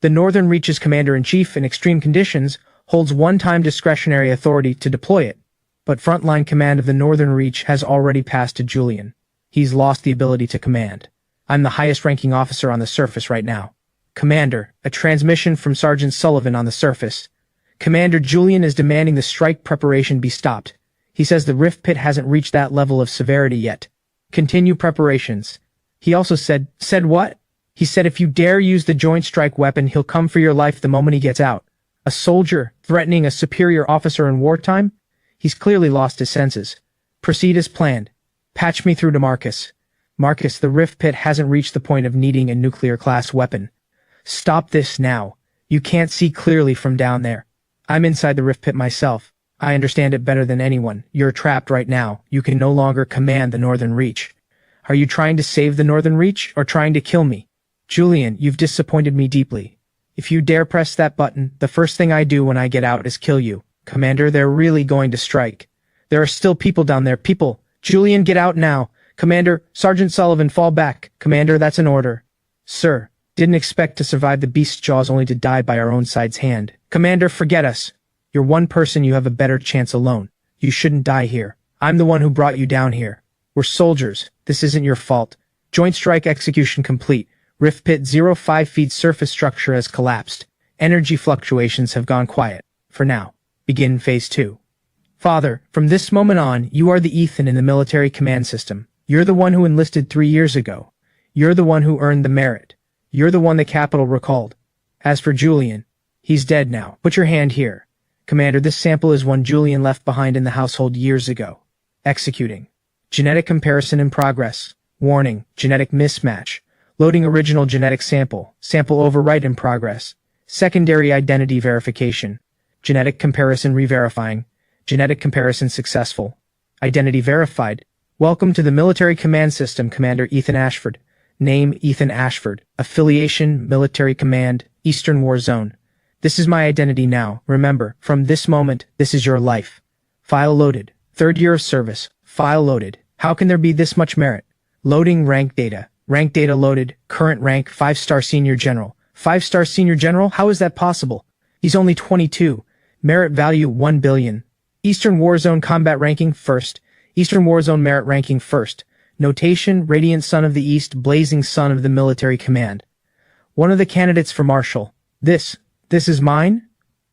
The Northern Reach's Commander-in-Chief in extreme conditions holds one-time discretionary authority to deploy it. But frontline command of the Northern Reach has already passed to Julian. He's lost the ability to command. I'm the highest-ranking officer on the surface right now. Commander, a transmission from Sergeant Sullivan on the surface. Commander, Julian is demanding the strike preparation be stopped. He says the rift pit hasn't reached that level of severity yet. Continue preparations. He also said what? He said if you dare use the joint strike weapon, he'll come for your life the moment he gets out. A soldier threatening a superior officer in wartime? He's clearly lost his senses. Proceed as planned. Patch me through to Marcus. Marcus, the rift pit hasn't reached the point of needing a nuclear-class weapon. Stop this now. You can't see clearly from down there. I'm inside the rift pit myself. I understand it better than anyone. You're trapped right now. You can no longer command the Northern Reach. Are you trying to save the Northern Reach, or trying to kill me? Julian, you've disappointed me deeply. If you dare press that button, the first thing I do when I get out is kill you. Commander, they're really going to strike. There are still people down there. People. Julian, get out now. Commander, Sergeant Sullivan, fall back. Commander, that's an order. Sir, didn't expect to survive the beast's jaws only to die by our own side's hand. Commander, forget us. You're one person, you have a better chance alone. You shouldn't die here. I'm the one who brought you down here. We're soldiers. This isn't your fault. Joint strike execution complete. Rift pit 05 feet surface structure has collapsed. Energy fluctuations have gone quiet. For now. Begin phase 2. Father, from this moment on, you are the Ethan in the military command system. You're the one who enlisted 3 years ago. You're the one who earned the merit. You're the one the capital recalled. As for Julian, he's dead now. Put your hand here. Commander, this sample is one Julian left behind in the household years ago. Executing. Genetic comparison in progress. Warning, genetic mismatch. Loading original genetic sample. Sample overwrite in progress. Secondary identity verification. Genetic comparison re-verifying. Genetic comparison successful. Identity verified. Welcome to the military command system, Commander Ethan Ashford. Name Ethan Ashford. Affiliation Military Command, Eastern War Zone. This is my identity now. Remember, from this moment, this is your life. File loaded. 3rd year of service. File loaded. How can there be this much merit? Loading rank data. Rank data loaded. Current rank 5-star senior general. 5-star senior general? How is that possible? He's only 22. Merit value 1 billion. Eastern War Zone combat ranking 1st. Eastern War Zone merit ranking 1st. Notation, Radiant Son of the East, Blazing Son of the Military Command. One of the candidates for Marshal. This is mine?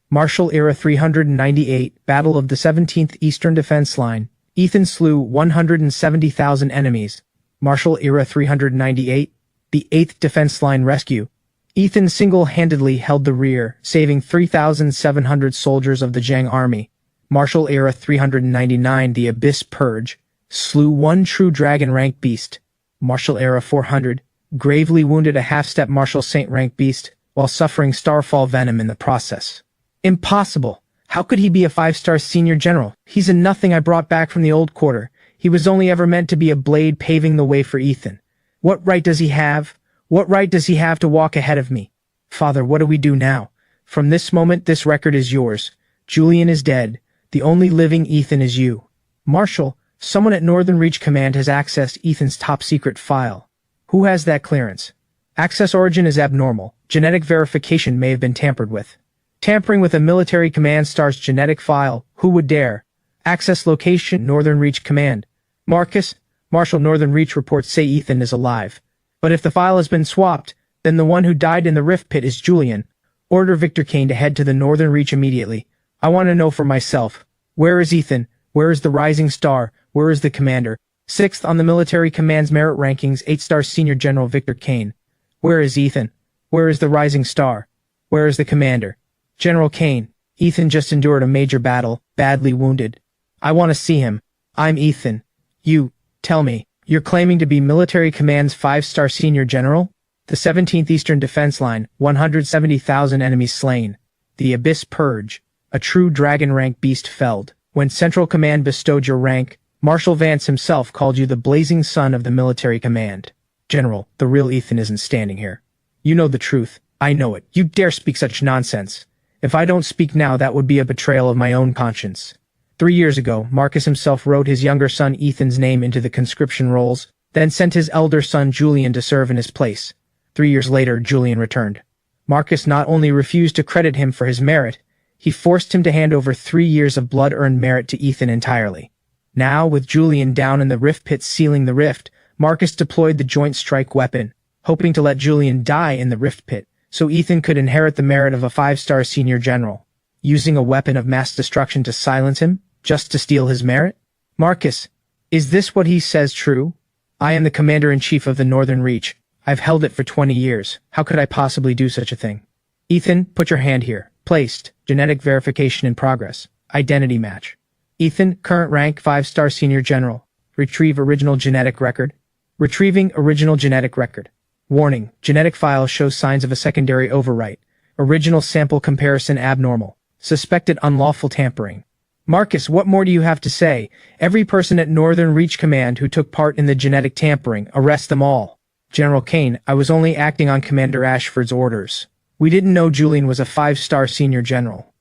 Marshal Era 398, Battle of the 17th Eastern Defense Line, Ethan slew 170,000 enemies. Marshall Era 398. The 8th Defense Line Rescue. Ethan single-handedly held the rear, saving 3,700 soldiers of the Zhang army. Marshall Era 399. The Abyss Purge. Slew one true dragon rank beast. Marshall Era 400. Gravely wounded a half-step Marshall Saint rank beast, while suffering Starfall venom in the process. Impossible! How could he be a 5-star senior general? He's a nothing I brought back from the old quarter. He was only ever meant to be a blade paving the way for Ethan. What right does he have? What right does he have to walk ahead of me? Father, what do we do now? From this moment, this record is yours. Julian is dead. The only living Ethan is you. Marshal, someone at Northern Reach Command has accessed Ethan's top-secret file. Who has that clearance? Access origin is abnormal. Genetic verification may have been tampered with. Tampering with a military command star's genetic file. Who would dare? Access location, Northern Reach Command. Marcus, Marshal Northern Reach reports say Ethan is alive. But if the file has been swapped, then the one who died in the rift pit is Julian. Order Victor Kane to head to the Northern Reach immediately. I want to know for myself. Where is Ethan? Where is the Rising Star? Where is the commander? 6th on the military command's merit rankings, 8-star Senior General Victor Kane. Where is Ethan? Where is the Rising Star? Where is the commander? General Kane, Ethan just endured a major battle, badly wounded. I want to see him. I'm Ethan. You, tell me, you're claiming to be military command's 5-star Senior General? The 17th Eastern Defense Line, 170,000 enemies slain. The Abyss Purge. A true dragon rank beast felled. When Central Command bestowed your rank, Marshal Vance himself called you the blazing sun of the military command. General, the real Ethan isn't standing here. You know the truth. I know it. You dare speak such nonsense. If I don't speak now, that would be a betrayal of my own conscience. 3 years ago, Marcus himself wrote his younger son Ethan's name into the conscription rolls, then sent his elder son Julian to serve in his place. 3 years later, Julian returned. Marcus not only refused to credit him for his merit, he forced him to hand over 3 years of blood-earned merit to Ethan entirely. Now, with Julian down in the rift pit sealing the rift, Marcus deployed the joint strike weapon, hoping to let Julian die in the rift pit, so Ethan could inherit the merit of a 5-star senior general. Using a weapon of mass destruction to silence him, just to steal his merit? Marcus, is this what he says true? I am the commander-in-chief of the Northern Reach. I've held it for 20 years. How could I possibly do such a thing? Ethan, put your hand here. Placed. Genetic verification in progress. Identity match. Ethan, current rank 5-star senior general. Retrieve original genetic record. Retrieving original genetic record. Warning, genetic file shows signs of a secondary overwrite. Original sample comparison abnormal. Suspected unlawful tampering. Marcus, what more do you have to say? Every person at Northern Reach Command who took part in the genetic tampering, arrest them all. General Kane, I was only acting on Commander Ashford's orders. We didn't know Julian was a 5-star senior general.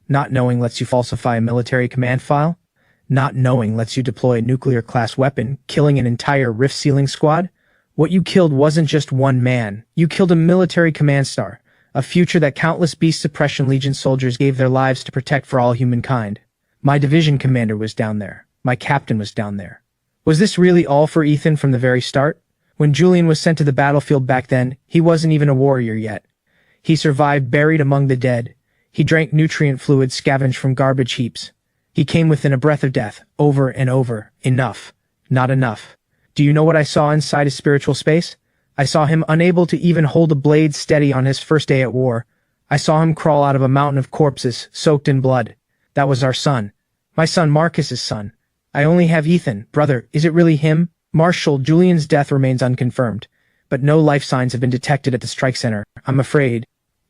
Not knowing lets you falsify a military command file. Not knowing lets you deploy a nuclear-class weapon, killing an entire rift-sealing squad. What you killed wasn't just one man. You killed a military command star, a future that countless Beast Suppression Legion soldiers gave their lives to protect for all humankind. My division commander was down there. My captain was down there. Was this really all for Ethan from the very start? When Julian was sent to the battlefield back then, he wasn't even a warrior yet. He survived buried among the dead. He drank nutrient fluid scavenged from garbage heaps. He came within a breath of death, over and over. Enough. Not enough. Do you know what I saw inside his spiritual space? I saw him unable to even hold a blade steady on his first day at war. I saw him crawl out of a mountain of corpses, soaked in blood. That was our son. My son Marcus's son. I only have Ethan. Brother, is it really him? Marshal, Julian's death remains unconfirmed, but no life signs have been detected at the strike center. I'm afraid.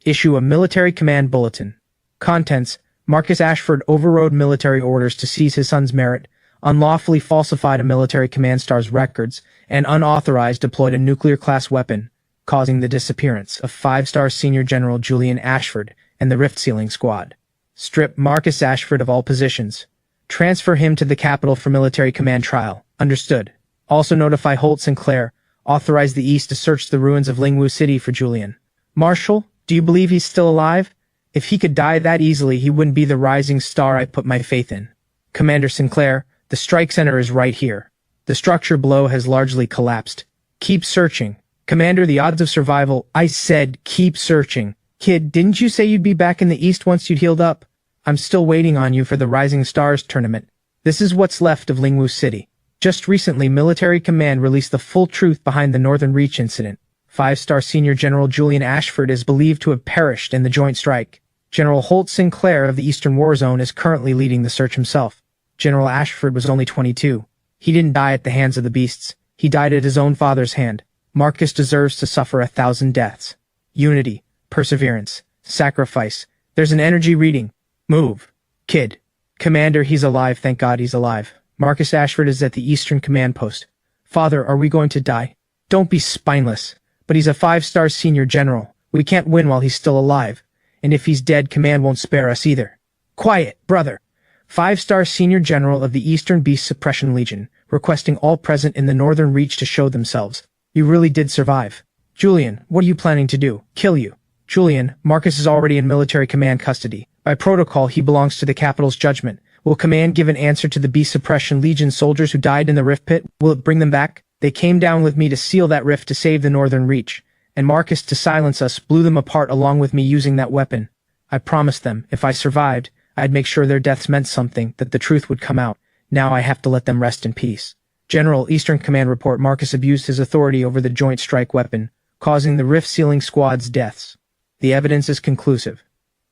Issue a military command bulletin. Contents: Marcus Ashford overrode military orders to seize his son's merit, unlawfully falsified a military command star's records, and unauthorized deployed a nuclear-class weapon, causing the disappearance of 5-star Senior General Julian Ashford and the rift-sealing squad. Strip Marcus Ashford of all positions. Transfer him to the capital for military command trial. Understood. Also notify Holt Sinclair. Authorize the East to search the ruins of Lingwu City for Julian. Marshal, do you believe he's still alive? If he could die that easily, he wouldn't be the rising star I put my faith in. Commander Sinclair, the strike center is right here. The structure below has largely collapsed. Keep searching. Commander, the odds of survival— I said keep searching. Kid, didn't you say you'd be back in the East once you'd healed up? I'm still waiting on you for the Rising Stars tournament. This is what's left of Lingwu City. Just recently, Military Command released the full truth behind the Northern Reach incident. 5-star Senior General Julian Ashford is believed to have perished in the joint strike. General Holt Sinclair of the Eastern War Zone is currently leading the search himself. General Ashford was only 22. He didn't die at the hands of the beasts. He died at his own father's hand. Marcus deserves to suffer 1,000 deaths. Unity, perseverance, sacrifice. There's an energy reading. Move. Kid. Commander, he's alive. Thank God he's alive. Marcus Ashford is at the Eastern Command Post. Father, are we going to die? Don't be spineless. But he's a 5-star Senior General. We can't win while he's still alive. And if he's dead, Command won't spare us either. Quiet, brother. 5-star Senior General of the Eastern Beast Suppression Legion, requesting all present in the Northern Reach to show themselves. You really did survive. Julian, what are you planning to do? Kill you. Julian, Marcus is already in Military Command custody. By protocol, he belongs to the Capital's judgment. Will Command give an answer to the Beast Suppression Legion soldiers who died in the rift pit? Will it bring them back? They came down with me to seal that rift to save the Northern Reach. And Marcus, to silence us, blew them apart along with me using that weapon. I promised them, if I survived, I'd make sure their deaths meant something, that the truth would come out. Now I have to let them rest in peace. General, Eastern Command report Marcus abused his authority over the joint strike weapon, causing the rift-sealing squad's deaths. The evidence is conclusive.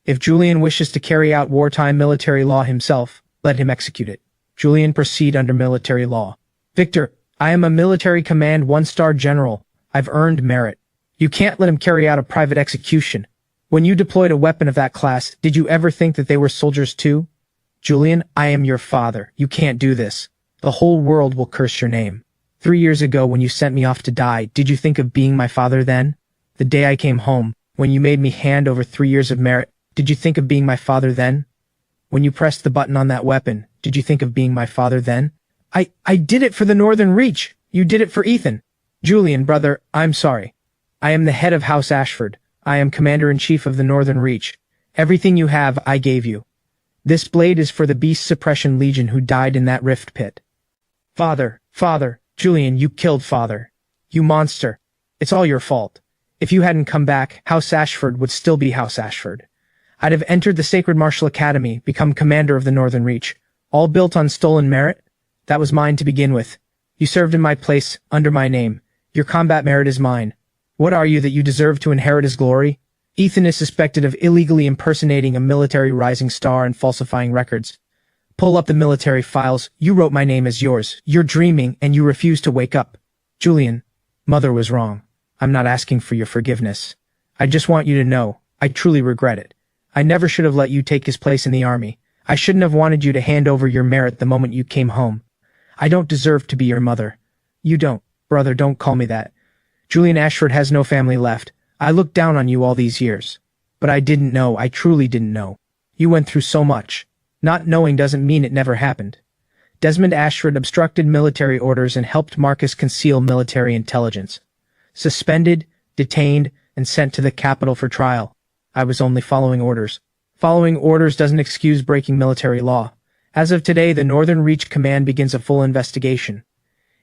If Julian wishes to carry out wartime military law himself, let him execute it. Julian, proceed under military law. Victor, I am a Military Command 1-star general. I've earned merit. You can't let him carry out a private execution. When you deployed a weapon of that class, did you ever think that they were soldiers too? Julian, I am your father. You can't do this. The whole world will curse your name. 3 years ago when you sent me off to die, did you think of being my father then? The day I came home, when you made me hand over 3 years of merit, did you think of being my father then? When you pressed the button on that weapon, did you think of being my father then? I did it for the Northern Reach. You did it for Ethan. Julian, brother, I'm sorry. I am the head of House Ashford. I am Commander-in-Chief of the Northern Reach. Everything you have, I gave you. This blade is for the Beast Suppression Legion who died in that rift pit. Father, Julian, you killed Father. You monster. It's all your fault. If you hadn't come back, House Ashford would still be House Ashford. I'd have entered the Sacred Martial Academy, become commander of the Northern Reach, all built on stolen merit. That was mine to begin with. You served in my place, under my name. Your combat merit is mine. What are you that you deserve to inherit his glory? Ethan is suspected of illegally impersonating a military rising star and falsifying records. Pull up the military files. You wrote my name as yours. You're dreaming, and you refuse to wake up. Julian, Mother was wrong. I'm not asking for your forgiveness. I just want you to know, I truly regret it. I never should have let you take his place in the army. I shouldn't have wanted you to hand over your merit the moment you came home. I don't deserve to be your mother. You don't. Brother, don't call me that. Julian Ashford has no family left. I looked down on you all these years. But I didn't know. I truly didn't know. You went through so much. Not knowing doesn't mean it never happened. Desmond Ashford obstructed military orders and helped Marcus conceal military intelligence. Suspended, detained, and sent to the capital for trial. I was only following orders. Following orders doesn't excuse breaking military law. As of today, the Northern Reach Command begins a full investigation.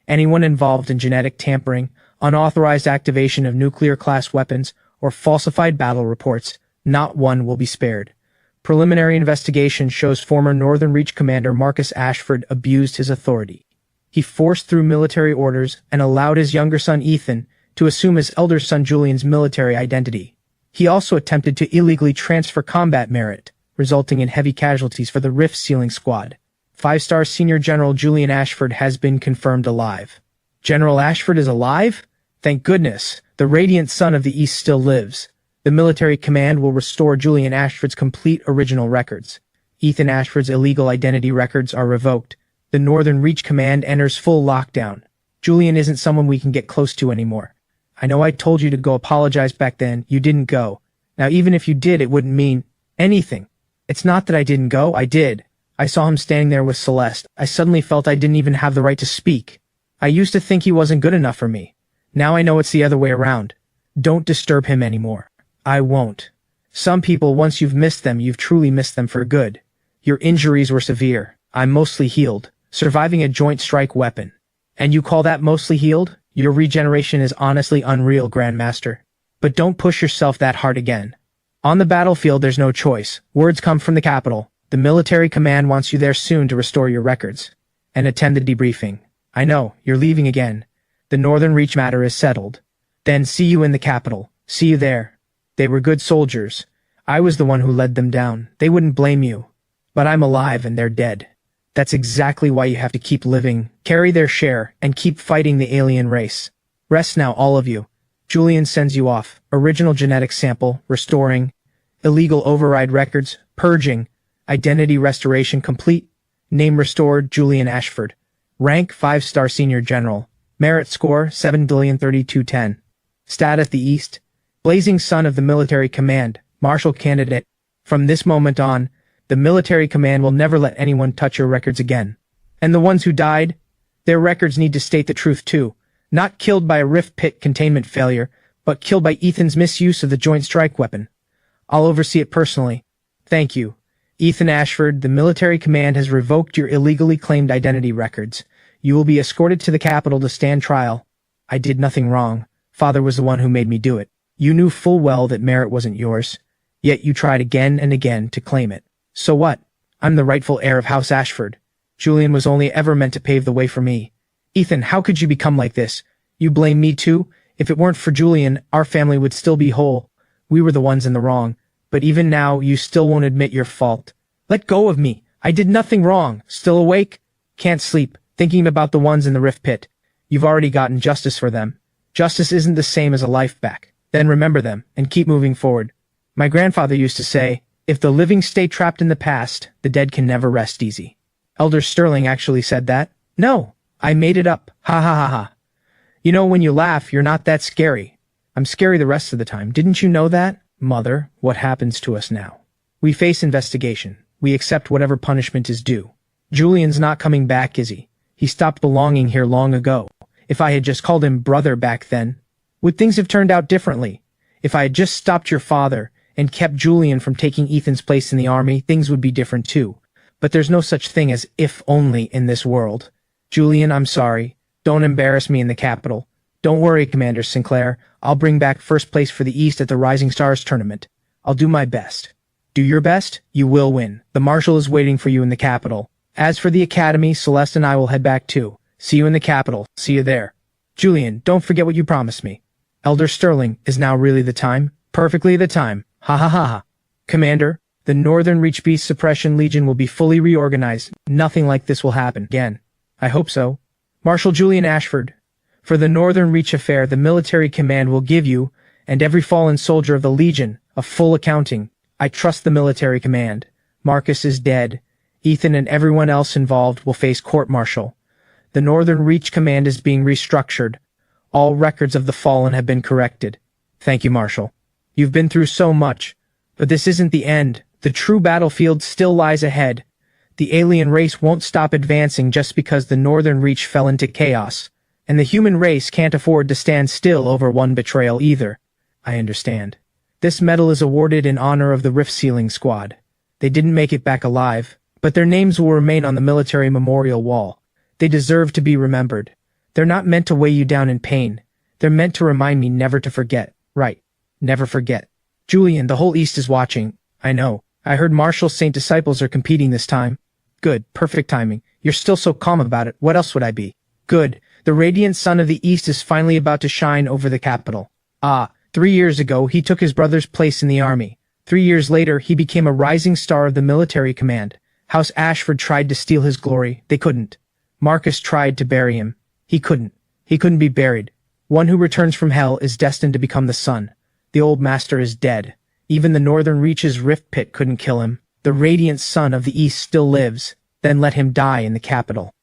Anyone involved in genetic tampering, unauthorized activation of nuclear-class weapons, or falsified battle reports, not one will be spared. Preliminary investigation shows former Northern Reach Commander Marcus Ashford abused his authority. He forced through military orders and allowed his younger son Ethan to assume his elder son Julian's military identity. He also attempted to illegally transfer combat merit, resulting in heavy casualties for the rift-sealing squad. 5-star Senior General Julian Ashford has been confirmed alive. General Ashford is alive? Thank goodness, the radiant son of the East still lives. The military command will restore Julian Ashford's complete original records. Ethan Ashford's illegal identity records are revoked. The Northern Reach Command enters full lockdown. Julian isn't someone we can get close to anymore. I know I told you to go apologize back then. You didn't go. Now even if you did, it wouldn't mean anything. It's not that I didn't go. I did. I saw him standing there with Celeste. I suddenly felt I didn't even have the right to speak. I used to think he wasn't good enough for me. Now I know it's the other way around. Don't disturb him anymore. I won't. Some people, once you've missed them, you've truly missed them for good. Your injuries were severe. I'm mostly healed, surviving a joint strike weapon. And you call that mostly healed? Your regeneration is honestly unreal, Grandmaster. But don't push yourself that hard again. On the battlefield, there's no choice. Words come from the capital. The The military command wants you there soon to restore your records and attend the debriefing. I know, you're leaving again. The Northern Reach matter is settled. Then see you in the capital. See you there. They were good soldiers. I was the one who led them down. They wouldn't blame you. But I'm alive and they're dead. That's exactly why you have to keep living, carry their share, and keep fighting the alien race. Rest now, all of you. Julian sends you off. Original genetic sample, restoring. Illegal override records, purging. Identity restoration complete. Name restored, Julian Ashford. Rank 5-star Senior General. Merit score 7,032,10. Stat at the East. Blazing son of the military command. Marshal candidate. From this moment on, the military command will never let anyone touch your records again. And the ones who died? Their records need to state the truth too. Not killed by a rift pit containment failure, but killed by Ethan's misuse of the joint strike weapon. I'll oversee it personally. Thank you. Ethan Ashford, the military command has revoked your illegally claimed identity records. You will be escorted to the capital to stand trial. I did nothing wrong. Father was the one who made me do it. You knew full well that merit wasn't yours. Yet you tried again and again to claim it. So what? I'm the rightful heir of House Ashford. Julian was only ever meant to pave the way for me. Ethan, how could you become like this? You blame me too? If it weren't for Julian, our family would still be whole. We were the ones in the wrong. But even now, you still won't admit your fault. Let go of me. I did nothing wrong. Still awake? Can't sleep, thinking about the ones in the rift pit. You've already gotten justice for them. Justice isn't the same as a life back. Then remember them, and keep moving forward. My grandfather used to say, if the living stay trapped in the past, the dead can never rest easy. Elder Sterling actually said that. No, I made it up. Ha ha ha ha. You know, when you laugh, you're not that scary. I'm scary the rest of the time. Didn't you know that? Mother, what happens to us now? We face investigation. We accept whatever punishment is due. Julian's not coming back, is he? He stopped belonging here long ago. If I had just called him brother back then, would things have turned out differently? If I had just stopped your father and kept Julian from taking Ethan's place in the army, things would be different too. But there's no such thing as if only in this world. Julian, I'm sorry. Don't embarrass me in the capital. Don't worry, Commander Sinclair. I'll bring back first place for the East at the Rising Stars tournament. I'll do my best. Do your best, you will win. The Marshal is waiting for you in the capital. As for the Academy, Celeste and I will head back too. See you in the capital. See you there. Julian, don't forget what you promised me. Elder Sterling, is now really the time? Perfectly the time. Ha ha ha ha. Commander, the Northern Reach Beast Suppression Legion will be fully reorganized. Nothing like this will happen again. I hope so. Marshal Julian Ashford, for the Northern Reach affair, the military command will give you, and every fallen soldier of the Legion, a full accounting. I trust the military command. Marcus is dead. Ethan and everyone else involved will face court-martial. The Northern Reach command is being restructured. All records of the fallen have been corrected. Thank you, Marshal. You've been through so much, but this isn't the end. The true battlefield still lies ahead. The alien race won't stop advancing just because the Northern Reach fell into chaos, and the human race can't afford to stand still over one betrayal either. I understand. This medal is awarded in honor of the Rift Sealing Squad. They didn't make it back alive, but their names will remain on the military memorial wall. They deserve to be remembered. They're not meant to weigh you down in pain. They're meant to remind me never to forget. Right. Never forget. Julian, the whole East is watching. I know. I heard Marshal St. Disciples are competing this time. Good. Perfect timing. You're still so calm about it. What else would I be? Good. The radiant sun of the East is finally about to shine over the capital. 3 years ago, he took his brother's place in the army. 3 years later, he became a rising star of the military command. House Ashford tried to steal his glory. They couldn't. Marcus tried to bury him. He couldn't. He couldn't be buried. One who returns from hell is destined to become the sun. The old master is dead. Even the Northern Reach's rift pit couldn't kill him. The radiant sun of the East still lives. Then let him die in the capital.